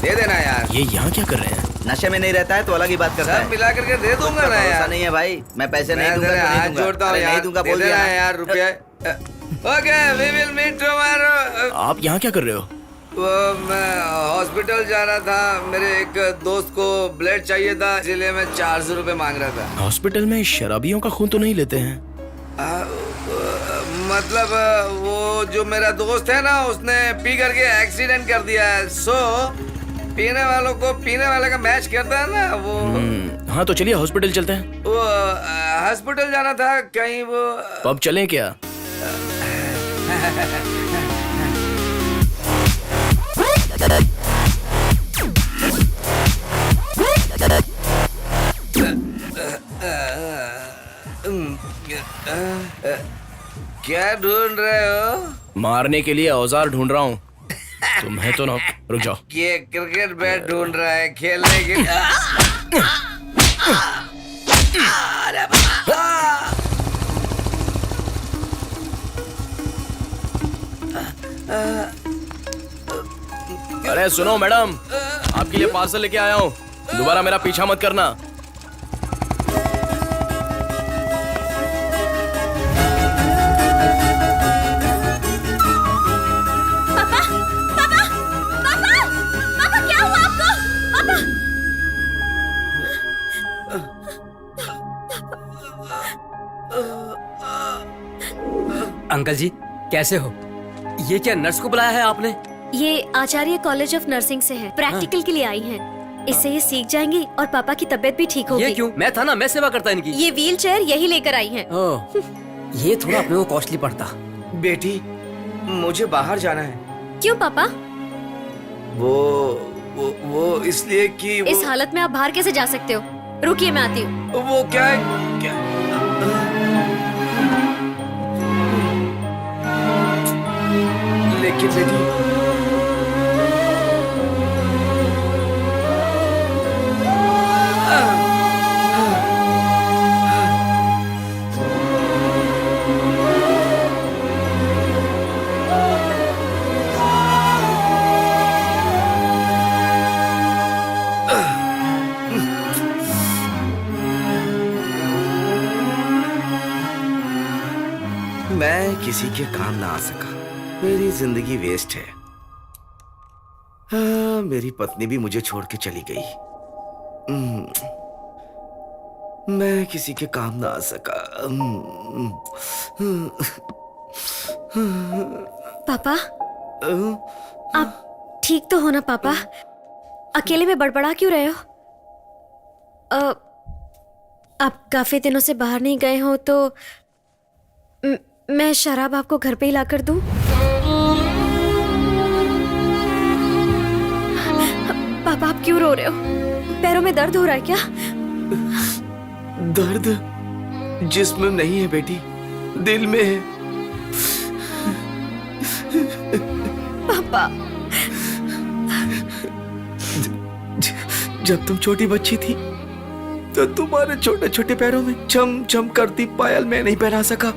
दे देना यार। ये यहाँ क्या कर रहे हैं? नशे में नहीं रहता है तो अलग ही बात करता है। सब मिला करके दे दूंगा ना यार। नहीं है भाई, मैं पैसे नहीं दूंगा। हाथ जोड़ता हूँ यार। नहीं दूंगा बोल दिया यार रुपया। Okay, we will meet tomorrow. आप यहाँ क्या कर रहे हो? वो मैं हॉस्पिटल जा रहा था, मेरे एक दोस्त को ब्लड चाहिए था, इसलिए मैं 400 रुपए मांग रहा था। हॉस्पिटल में शराबियों का खून तो नहीं लेते हैं? मतलब वो जो मेरा दोस्त है ना, उसने पी करके एक्सीडेंट कर दिया है। सो पीने वालों को पीने वाले का मैच करता है ना वो। हाँ तो चलिए हॉस्पिटल चलते हैं। वो हॉस्पिटल जाना था कहीं। वो पब चलें क्या? क्या ढूंढ रहे हो? मारने के लिए औजार ढूंढ रहा हूँ। तुम्हें तो ना, रुक जाओ। ये क्रिकेट बैट ढूंढ रहा है खेलने के लिए। अरे सुनो मैडम, आपके लिए पार्सल लेके आया हूँ, दोबारा मेरा पीछा मत करना। पापा, पापा, पापा, पापा क्या हुआ आपको? पापा, अंकल जी कैसे हो? ये क्या नर्स को बुलाया है आपने? ये आचार्य कॉलेज ऑफ नर्सिंग से है, प्रैक्टिकल के लिए आई हैं। इससे ये सीख जाएंगी और पापा की तबीयत भी ठीक होगी। ये क्यों? मैं था ना, मैं सेवा करता इनकी। ये व्हील चेयर यही लेकर आई हैं। ओह, ये थोड़ा अपने को कॉस्टली पड़ता। बेटी, मुझे बाहर जाना है। क्यों पापा? वो इसलिए कि इस हालत में आप बाहर कैसे जा सकते हो? रुकिए, मैं आती हूँ। वो क्या है? क्या? लेकिन बेटी, मैं किसी के काम ना आ सका, मेरी जिंदगी वेस्ट है। हाँ, मेरी पत्नी भी मुझे छोड़ के चली गई। मैं किसी के काम ना आ सका। पापा, आप ठीक तो हो ना पापा? अकेले में बड़बड़ा क्यों रहे हो? आप काफी दिनों से बाहर नहीं गए हो तो मैं शराब आपको घर पे ही लाकर दूं? पापा आप क्यों रो रहे हो? पैरों में दर्द हो रहा है क्या? दर्द जिस्म में नहीं है बेटी, दिल में है। पापा जब तुम छोटी बच्ची थी तो तुम्हारे छोटे छोटे पैरों में चम चम करती पायल मैं नहीं पहना सका,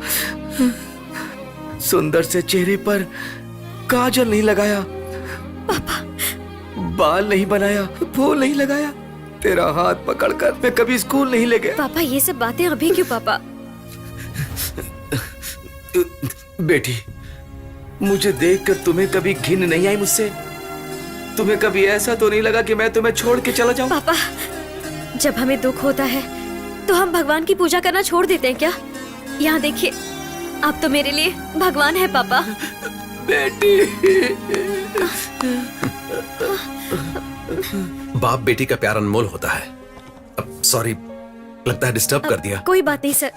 सुंदर से चेहरे पर काजल नहीं लगाया, पापा बाल नहीं बनाया, फूल नहीं लगाया, तेरा हाथ पकड़कर मैं कभी स्कूल नहीं ले गया। पापा ये सब बातें अभी क्यों पापा? बेटी मुझे देखकर तुम्हें कभी घिन नहीं आई मुझसे? तुम्हें कभी ऐसा तो नहीं लगा कि मैं तुम्हें छोड़ के चला जाऊं? पापा जब हमें दुख होता है तो हम भगवान की पूजा करना छोड़ देते हैं क्या? यहाँ देखिए आप तो मेरे लिए भगवान है पापा। बेटी बाप बेटी का प्यार अनमोल होता है। अब सॉरी, लगता है डिस्टर्ब कर दिया। कोई बात नहीं सर,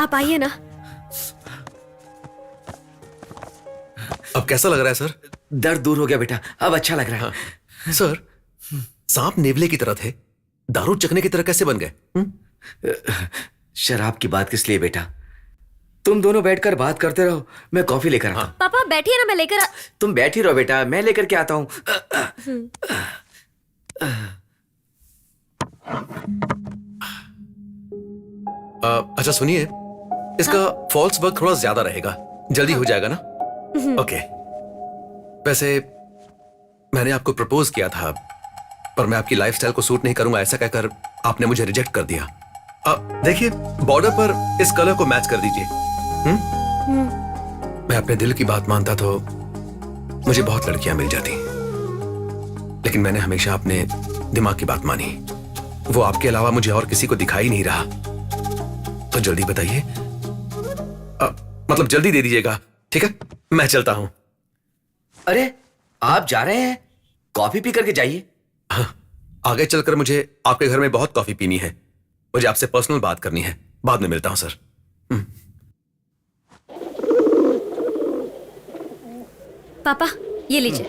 आप आइए ना। अब कैसा लग रहा है सर? दर्द दूर हो गया बेटा, अब अच्छा लग रहा है। हाँ। सर सांप नेवले की तरह थे, दारू चखने की तरह कैसे बन गए? शराब की बात किस लिए बेटा? तुम दोनों बैठकर बात करते रहो, मैं कॉफी लेकर आता हूं। पापा बैठिए ना, मैं लेकर तुम बैठी रहो बेटा, मैं लेकर के आता हूं। अच्छा सुनिए, इसका फॉल्स वर्क थोड़ा ज्यादा रहेगा, जल्दी हो जाएगा ना? ओके। वैसे मैंने आपको प्रपोज किया था, पर मैं आपकी लाइफस्टाइल को सूट नहीं करूंगा ऐसा कहकर आपने मुझे रिजेक्ट कर दिया। देखिए बॉर्डर पर इस कलर को मैच कर दीजिए। मैं अपने दिल की बात मानता तो मुझे बहुत लड़कियां मिल जाती, लेकिन मैंने हमेशा अपने दिमाग की बात मानी। वो आपके अलावा मुझे और किसी को दिखाई नहीं रहा। तो जल्दी बताइए, मतलब जल्दी दे दीजिएगा, ठीक है? मैं चलता हूं। अरे आप जा रहे हैं? कॉफी पी करके जाइए। हाँ, आगे चलकर मुझे आपके घर में बहुत कॉफी पीनी है। मुझे आपसे पर्सनल बात करनी है। बाद में मिलता हूं सर। पापा ये लीजिए।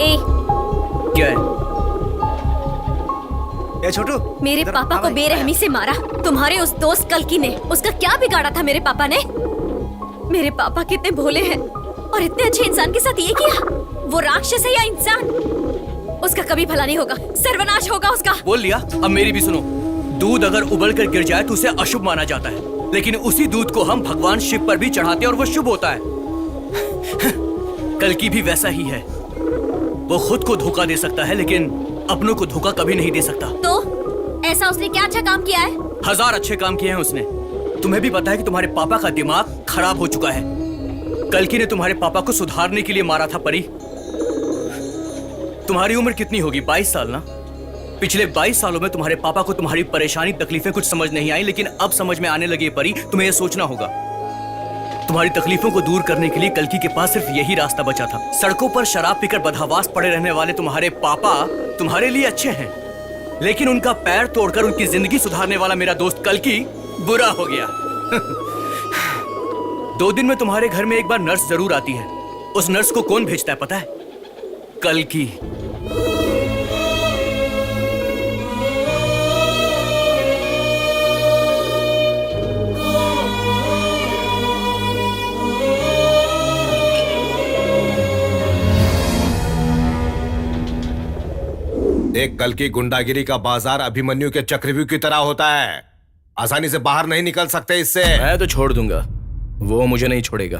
ए क्या है? ए छोटू, मेरे पापा को बेरहमी से मारा तुम्हारे उस दोस्त कल्कि ने। उसका क्या बिगाड़ा था मेरे पापा ने? मेरे पापा कितने भोले हैं और इतने अच्छे इंसान के साथ ये किया। वो राक्षस है या इंसान? उसका कभी भला नहीं होगा, सर्वनाश होगा उसका। बोल लिया, अब मेरी भी सुनो। दूध अगर उबल कर गिर जाए तो उसे अशुभ माना जाता है, लेकिन उसी दूध को हम भगवान शिव पर भी चढ़ाते हैं और वो शुभ होता है। कल्कि भी वैसा ही है। वो खुद को धोखा दे सकता है लेकिन अपनों को धोखा कभी नहीं दे सकता। तो ऐसा उसने क्या अच्छा काम किया है? 1000 अच्छे काम किए हैं उसने। तुम्हें भी पता है कि तुम्हारे पापा का दिमाग खराब हो चुका है। कल्कि ने तुम्हारे पापा को सुधारने के लिए मारा था। परी, तुम्हारी उम्र कितनी होगी? 22 साल ना? पिछले 22 सालों में तुम्हारे पापा को तुम्हारी परेशानी तकलीफें कुछ समझ नहीं आई, लेकिन अब समझ में आने लगी। परी, तुम्हें यह सोचना होगा। तुम्हारी तकलीफों को दूर करने के लिए कल्कि के पास सिर्फ यही रास्ता बचा था। सड़कों पर शराब पीकर बदहवास पड़े रहने वाले तुम्हारे पापा तुम्हारे लिए अच्छे हैं, लेकिन उनका पैर तोड़कर उनकी जिंदगी सुधारने वाला मेरा दोस्त कल्कि बुरा हो गया। 2 दिन में तुम्हारे घर में एक बार नर्स जरूर आती है। उस नर्स को कौन भेजता है पता है? कल्कि। एक कल्कि गुंडागिरी का बाजार अभिमन्यु के चक्रव्यूह की तरह होता है। आसानी से बाहर नहीं निकल सकते इससे। मैं तो छोड़ दूंगा, वो मुझे नहीं छोड़ेगा।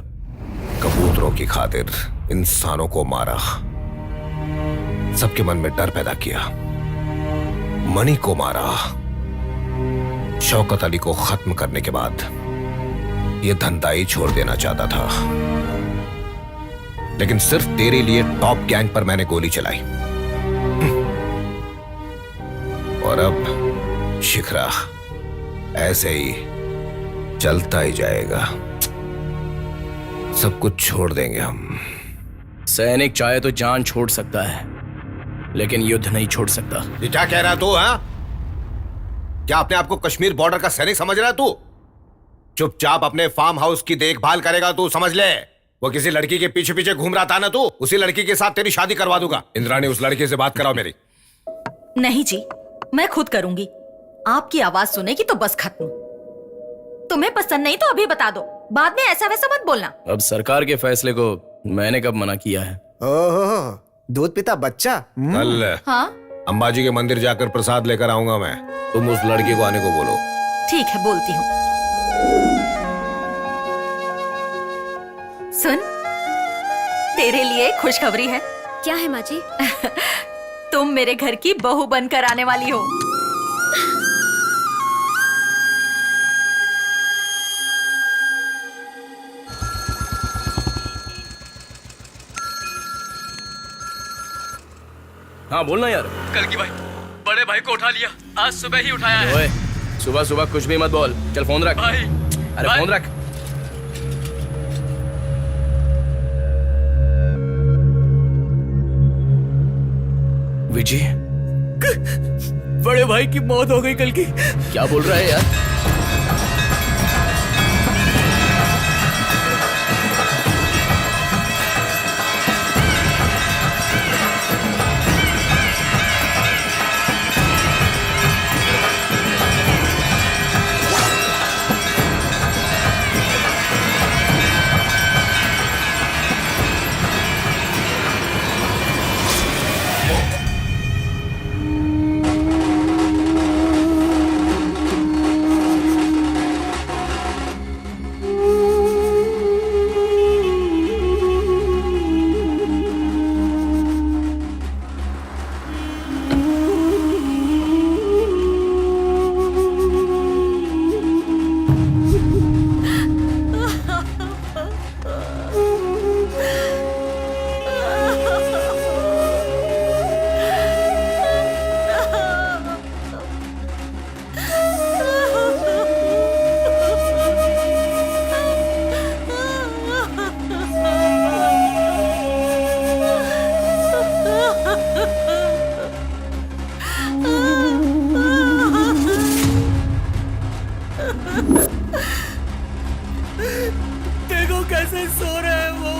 कबूतरों की खातिर इंसानों को मारा, सबके मन में डर पैदा किया। मणि को मारा, शौकत अली को खत्म करने के बाद यह धंधा ही छोड़ देना चाहता था, लेकिन सिर्फ तेरे लिए टॉप गैंग पर मैंने गोली चलाई। और अब शिखरा ऐसे ही चलता ही जाएगा। सब कुछ छोड़ देंगे हम। सैनिक चाहे तो जान छोड़ सकता है, लेकिन युद्ध नहीं छोड़ सकता। ये क्या कह रहा है तू? हाँ, क्या अपने आप को कश्मीर बॉर्डर का सैनिक समझ रहा है तू? चुपचाप अपने फार्म हाउस की देखभाल करेगा तू, समझ ले। वो किसी लड़की के पीछे पीछे घूम रहा था ना तू, उसी लड़की के साथ तेरी शादी करवा दूंगा। इंद्राणी, उस लड़की से बात कराओ मेरी। नहीं जी, मैं खुद करूंगी। आपकी आवाज सुनेगी तो बस खत्म। तुम्हें पसंद नहीं तो अभी बता दो, बाद में ऐसा वैसा मत बोलना। अब सरकार के फैसले को मैंने कब मना किया है? ओहो, दूध पिता बच्चा। कल हाँ अंबाजी के मंदिर जाकर प्रसाद लेकर आऊंगा मैं। तुम उस लड़की को आने को बोलो। ठीक है, बोलती हूँ। सुन, तेरे लिए खुशखबरी है। क्या है माँ जी? तुम मेरे घर की बहू बनकर आने वाली हो। हाँ बोलना यार। कल की भाई, बड़े भाई को उठा लिया, आज सुबह ही उठाया है। ओए, सुबह सुबह कुछ भी मत बोल। चल फोन रख भाई। अरे भाई। फोन रख। विजय, बड़े भाई की मौत हो गई कल की। क्या बोल रहा है यार? देखो कैसे सो रहे हैं वो।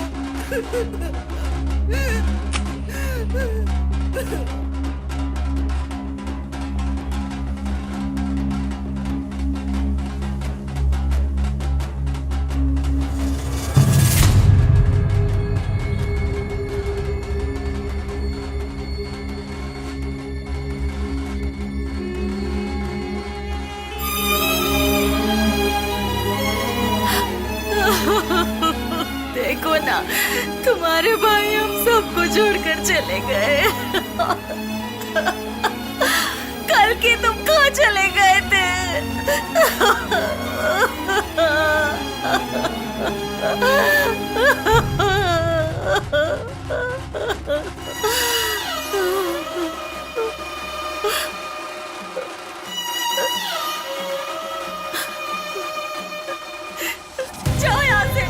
देखो ना, तुम्हारे भाई हम सबको छोड़कर चले गए। कल के तुम कहाँ चले गए थे? जाओ यहाँ से,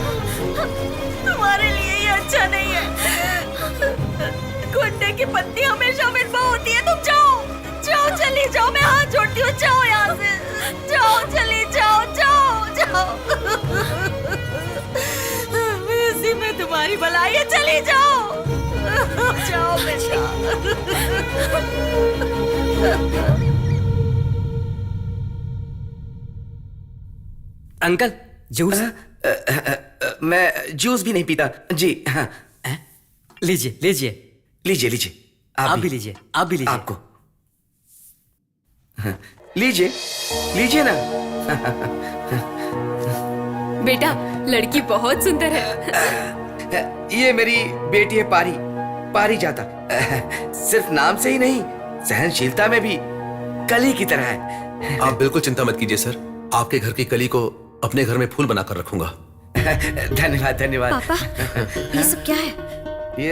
तुम्हारे लिए ये अच्छा नहीं है। गुंडे की पत्नी हमेशा विधवा होती है। तुम जाओ, जाओ, चली जाओ, मैं हाथ जोड़ती हूँ, जाओ यहाँ से, जाओ, चली जाओ, जाओ, जाओ। इसी में तुम्हारी भलाई है, चली जाओ, जाओ बेटा। Uncle juice. मैं जूस भी नहीं पीता जी। हाँ, लीजिए लीजिए लीजिए लीजिए। आप भी लीजिए, आप भी लीजिए। आपको हाँ, लीजिए लीजिए ना। बेटा, लड़की बहुत सुंदर है। ये मेरी बेटी है पारी, पारी जाता। सिर्फ नाम से ही नहीं, सहनशीलता में भी कली की तरह है। आप बिल्कुल चिंता मत कीजिए सर, आपके घर की कली को अपने घर में फूल बनाकर रखूंगा। धन्यवाद धन्यवाद। पापा, ये सब क्या है? ये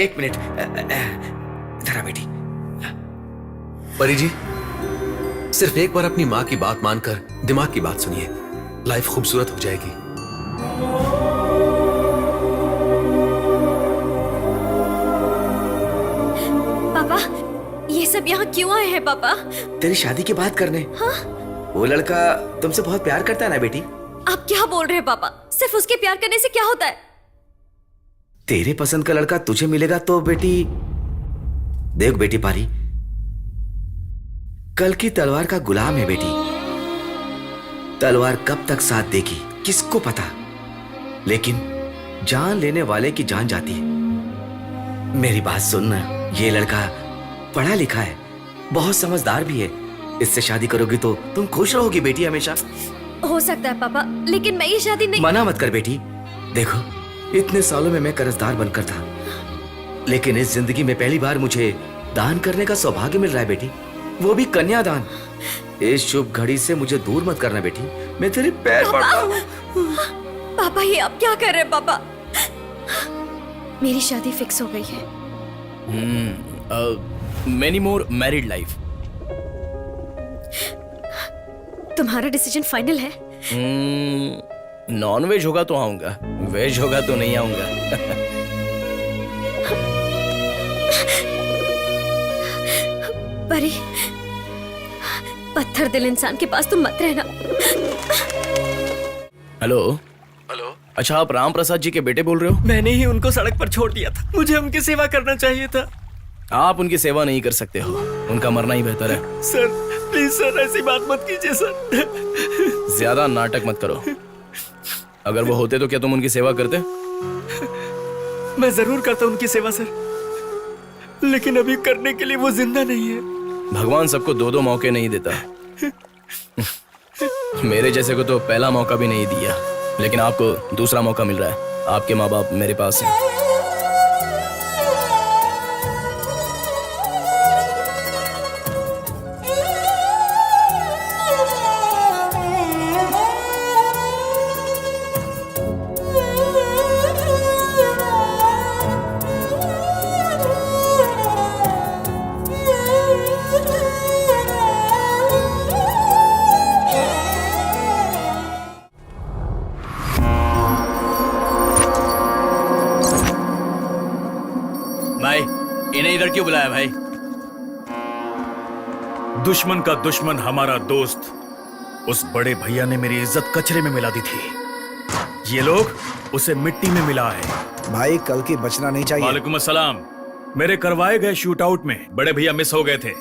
एक मिनट, जरा बेटी। परी जी, सिर्फ एक बार अपनी माँ की बात मानकर दिमाग की बात सुनिए, लाइफ खूबसूरत हो जाएगी। सब यहाँ क्यों आए हैं पापा? तेरी शादी की बात करने। हाँ? वो लड़का तुमसे बहुत प्यार करता है ना बेटी? आप क्या बोल रहे हैं पापा? सिर्फ उसके प्यार करने से क्या होता है? तेरे पसंद का लड़का तुझे मिलेगा तो बेटी, देख बेटी पारी, कल की तलवार का गुलाम है बेटी। तलवार कब तक साथ देगी किसको पता, लेकिन जान लेने वाले की जान जाती है। मेरी बात सुनना, ये लड़का पढ़ा लिखा है, बहुत समझदार भी है। इससे शादी करोगी तो तुम खुश रहोगी बेटी हमेशा। हो सकता है पापा, लेकिन मैं ये शादी नहीं। मना मत कर बेटी। देखो, इतने सालों में मैं कर्जदार बनकर था, लेकिन इस जिंदगी में पहली बार मुझे दान करने का सौभाग्य मिल रहा है बेटी, वो भी कन्यादान। इस शुभ घड़ी से मुझे दूर मत करना बेटी, मैं तेरे पैर पड़ता हूँ। पापा ये आप क्या कर रहे हैं पापा? मेरी शादी फिक्स हो गई है। Many more married life. तुम्हारा डिसीजन फाइनल है? नॉन वेज होगा तो आऊंगा, वेज होगा तो नहीं आऊंगा। परी, पत्थर दिल इंसान के पास तुम मत रहना। हेलो हेलो, अच्छा आप राम प्रसाद जी के बेटे बोल रहे हो? मैंने ही उनको सड़क पर छोड़ दिया था, मुझे उनकी सेवा करना चाहिए था। आप उनकी सेवा नहीं कर सकते हो, उनका मरना ही बेहतर है। सर प्लीज सर, ऐसी बात मत कीजिए सर। ज्यादा नाटक मत करो। अगर वो होते तो क्या तुम उनकी सेवा करते? मैं जरूर करता उनकी सेवा सर, लेकिन अभी करने के लिए वो जिंदा नहीं है। भगवान सबको दो दो मौके नहीं देता। मेरे जैसे को तो पहला मौका भी नहीं दिया, लेकिन आपको दूसरा मौका मिल रहा है। आपके माँ बाप मेरे पास हैं। भाई इन्हें इधर क्यों बुलाया भाई? दुश्मन का दुश्मन हमारा दोस्त, उस बड़े भैया ने मेरी इज्जत कचरे में मिला दी थी। ये लोग उसे मिट्टी में मिला है। भाई कल की बचना नहीं चाहिए। वालेकुम अस्सलाम। मेरे करवाए गए शूट आउट में बड़े भैया मिस हो गए थे,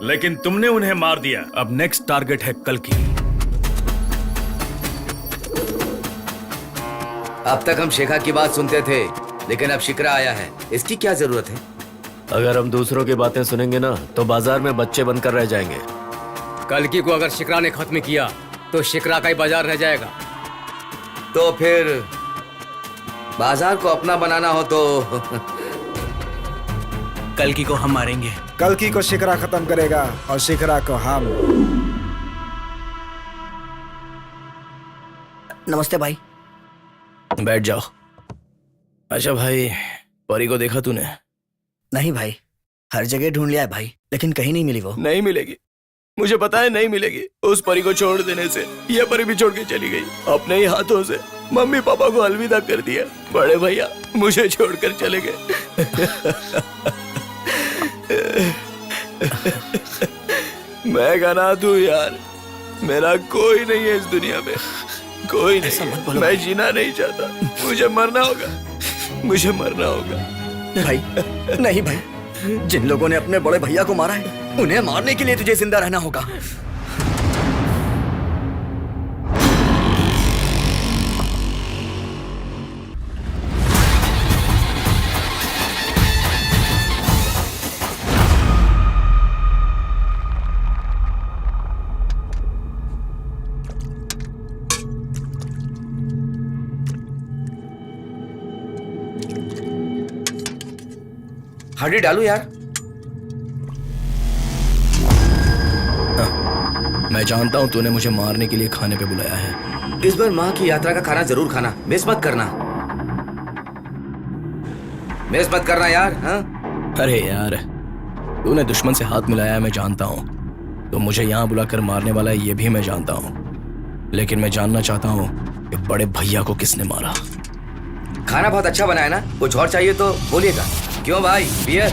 लेकिन तुमने उन्हें मार दिया। अब नेक्स्ट टारगेट है कल की। अब तक हम शेखा की बात सुनते थे, लेकिन अब शिकरा आया है, इसकी क्या जरूरत है? अगर हम दूसरों की बातें सुनेंगे ना तो बाजार में बच्चे बनकर रह जाएंगे। कल्कि को अगर शिकरा ने खत्म किया तो शिकरा का ही बाजार रह जाएगा। तो फिर बाजार को अपना बनाना हो तो कल्कि को हम मारेंगे। कल्कि को शिकरा खत्म करेगा और शिकरा को हम। नमस्ते भाई। बैठ जाओ। अच्छा भाई, परी को देखा तूने? नहीं भाई, हर जगह ढूंढ लिया है भाई, लेकिन कहीं नहीं मिली वो। नहीं मिलेगी, मुझे पता है नहीं मिलेगी। उस परी को छोड़ देने से ये परी भी छोड़ के चली गई। अपने ही हाथों से मम्मी पापा को अलविदा कर दिया। बड़े भैया मुझे छोड़कर चले गए। मैं अनाथ हूँ यार, मेरा कोई नहीं है इस दुनिया में, कोई नहीं। मैं जीना नहीं चाहता, मुझे मरना होगा, मुझे मरना होगा। भाई नहीं भाई, जिन लोगों ने अपने बड़े भैया को मारा है उन्हें मारने के लिए तुझे जिंदा रहना होगा। हार्डी डालू यार। मैं जानता हूं तूने मुझे मारने के लिए खाने पे बुलाया है। इस बार माँ की यात्रा का खाना जरूर खाना, मिस मत करना। मिस मत करना यार। हाँ? अरे यार, तूने दुश्मन से हाथ मिलाया है मैं जानता हूं, तो मुझे यहाँ बुलाकर मारने वाला है ये भी मैं जानता हूं, लेकिन मैं जानना चाहता हूं कि बड़े भैया को किसने मारा। खाना बहुत अच्छा बना है ना, कुछ और चाहिए तो बोलिएगा। क्यों भाई, बियर?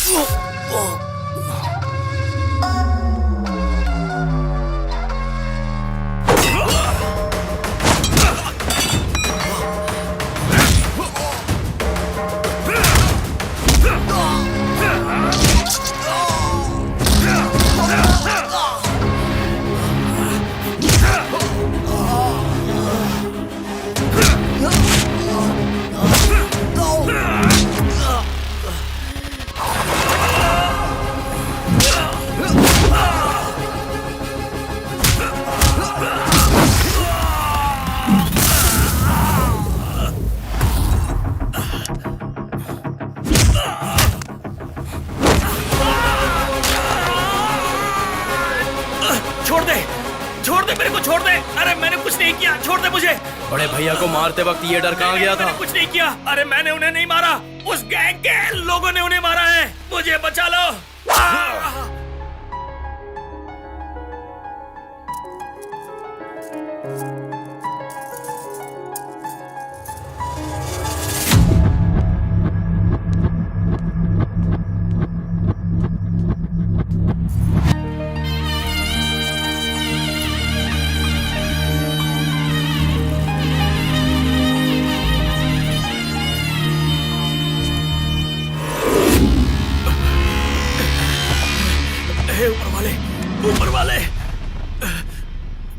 छोड़ दे मेरे को, छोड़ दे। अरे मैंने कुछ नहीं किया, छोड़ दे मुझे। बड़े भैया को मारते वक्त ये डर कहाँ गया था? मैंने कुछ नहीं किया। अरे मैंने उन्हें नहीं मारा, उस गैंग के लोगों ने उन्हें मारा है। मुझे बचा लो।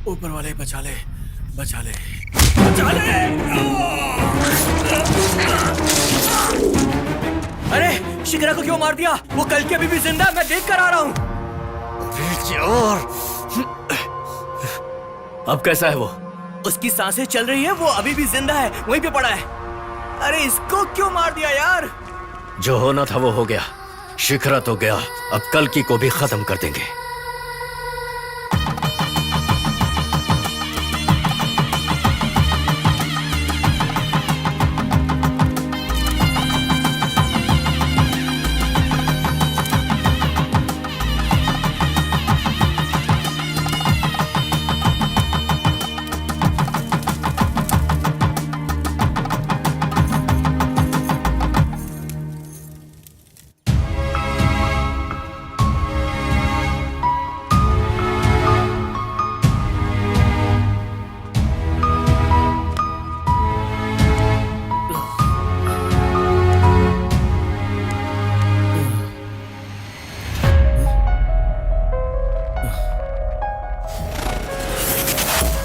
ऊपर वाले बचा ले, बचा ले। अरे शिखरा को क्यों मार दिया? वो कल के अभी भी जिंदा है, मैं देख कर आ रहा हूँ। अब कैसा है वो? उसकी सांसें चल रही है, वो अभी भी जिंदा है, वहीं पे पड़ा है। अरे इसको क्यों मार दिया यार? जो होना था वो हो गया। शिखरा तो गया, अब कल की को भी खत्म कर देंगे।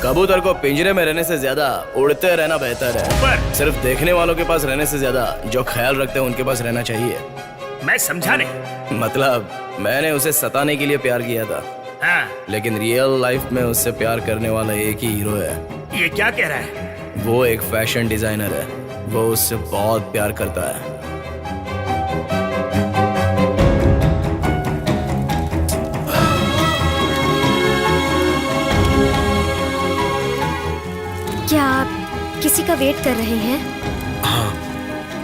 कबूतर को पिंजरे में रहने से ज्यादा उड़ते रहना बेहतर है। सिर्फ देखने वालों के पास रहने से ज्यादा जो ख्याल रखते हैं उनके पास रहना चाहिए। मैं समझा नहीं। मतलब मैंने उसे सताने के लिए प्यार किया था। हाँ। लेकिन रियल लाइफ में उससे प्यार करने वाला एक ही हीरो है। ये क्या कह रहा है? वो एक फैशन डिजाइनर है, वो उससे बहुत प्यार करता है। क्या आप किसी का वेट कर रहे हैं? हाँ,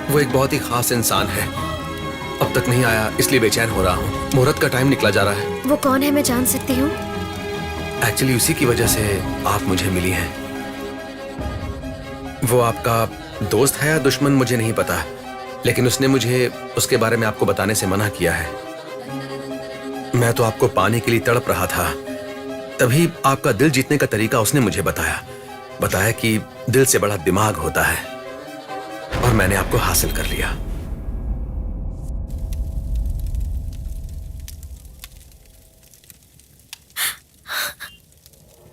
वो एक बहुत ही खास इंसान है। अब तक नहीं आया इसलिए बेचैन हो रहा हूँ। मुहूर्त का टाइम निकला जा रहा है। वो कौन है, मैं जान सकती हूँ? एक्चुअली उसी की वजह से आप मुझे मिली हैं। वो आपका दोस्त है या दुश्मन मुझे नहीं पता, लेकिन उसने मुझे उसके बारे में आपको बताने से मना किया है। मैं तो आपको पाने के लिए तड़प रहा था, तभी आपका दिल जीतने का तरीका उसने मुझे बताया कि दिल से बड़ा दिमाग होता है, और मैंने आपको हासिल कर लिया।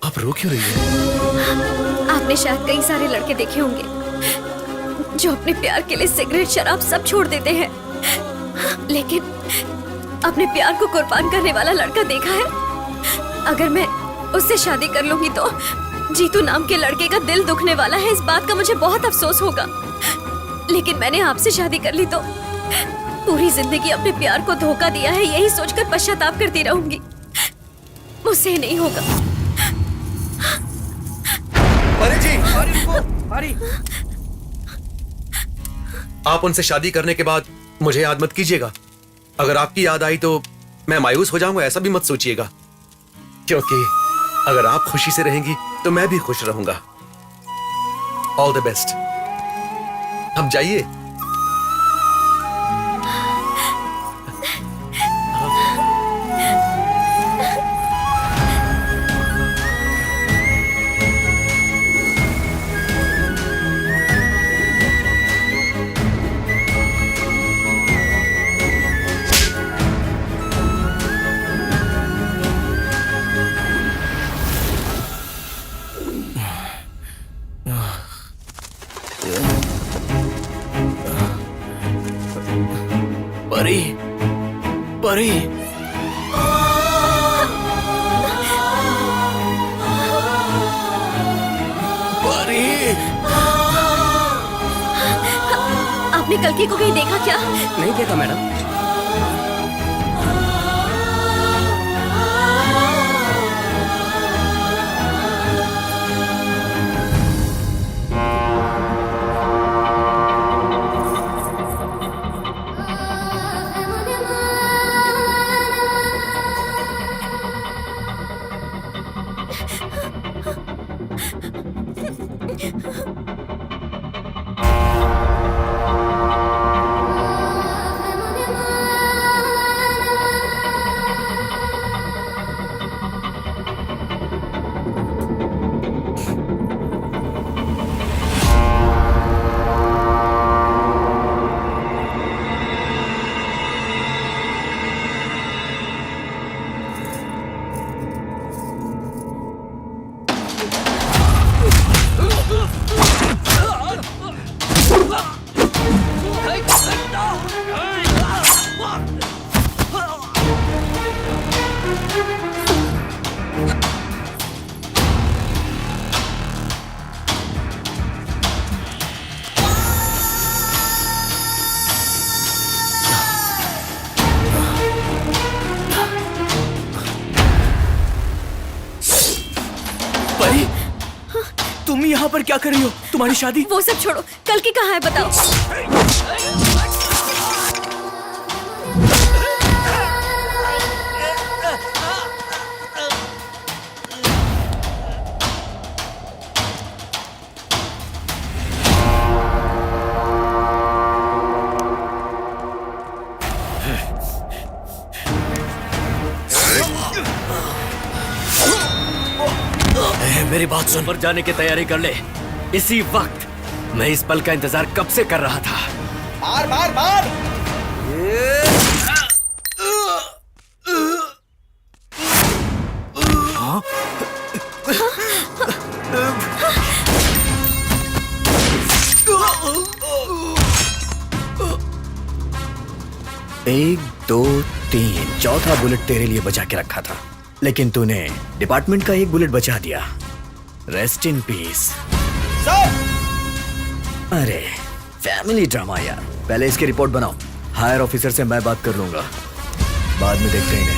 आप रो क्यों रही हैं? आपने शायद कई सारे लड़के देखे होंगे जो अपने प्यार के लिए सिगरेट, शराब सब छोड़ देते हैं, लेकिन अपने प्यार को कुर्बान करने वाला लड़का देखा है? अगर मैं उससे शादी कर लूंगी तो जीतू नाम के लड़के का दिल दुखने वाला है। इस बात का मुझे बहुत अफसोस होगा, लेकिन मैंने आपसे शादी कर ली तो पूरी जिंदगी अपने प्यार को धोखा दिया है, यही सोचकर पश्चाताप करती रहूंगी। मुझसे नहीं होगा। आप उनसे शादी करने के बाद मुझे याद मत कीजिएगा। अगर आपकी याद आई तो मैं मायूस हो जाऊंगा, ऐसा भी मत सोचिएगा, क्योंकि अगर आप खुशी से रहेंगी तो मैं भी खुश रहूंगा। All the best. अब जाइए। परी, परी। परी। आपने कल्कि को कहीं देखा क्या? नहीं देखा मैडम। परी, तुम यहाँ पर क्या कर रही हो? तुम्हारी शादी? वो सब छोड़ो, कल्कि कहाँ है बताओ। मेरी बात सुन। पर जाने की तैयारी कर ले। इसी वक्त मैं इस पल का इंतजार कब से कर रहा था। मार मार मार। एक, दो, तीन, चौथा बुलेट तेरे लिए बचा के रखा था, लेकिन तूने डिपार्टमेंट का एक बुलेट बचा दिया। Rest in peace. अरे फैमिली ड्रामा यार। पहले इसकी रिपोर्ट बनाओ। हायर ऑफिसर से मैं बात कर लूंगा, बाद में देखते हैं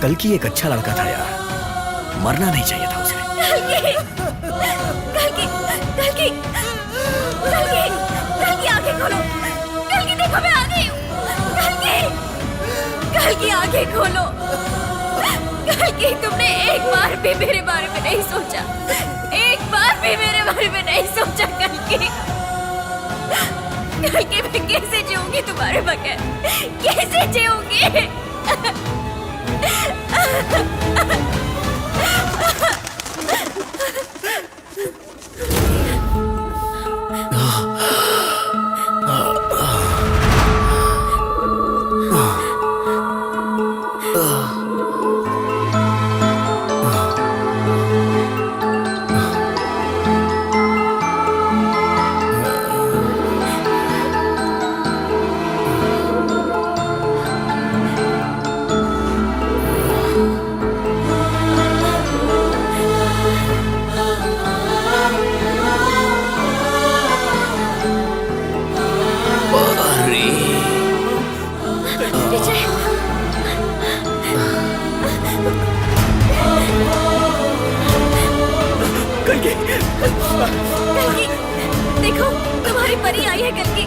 कल्कि एक अच्छा लड़का था यार, मरना नहीं चाहिए था उसे। कल्कि आंखें खोलो। कल्कि देखो मैं आ गई हूँ। कल्कि आंखें खोलो। कल्कि तुमने एक बार भी मेरे बारे में नहीं सोचा, एक बार भी मेरे बारे में नहीं सोचा। कल्कि मैं कैसे जीऊंगी तुम्हारे बगैर? कैसे जीऊंगी? देखो तुम्हारी परी आई है कल्कि।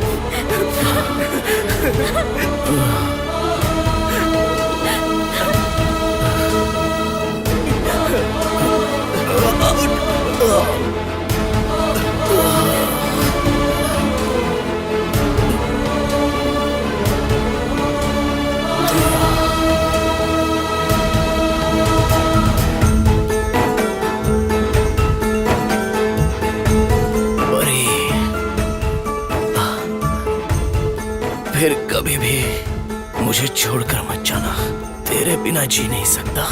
फिर कभी भी मुझे छोड़कर मत जाना, तेरे बिना जी नहीं सकता।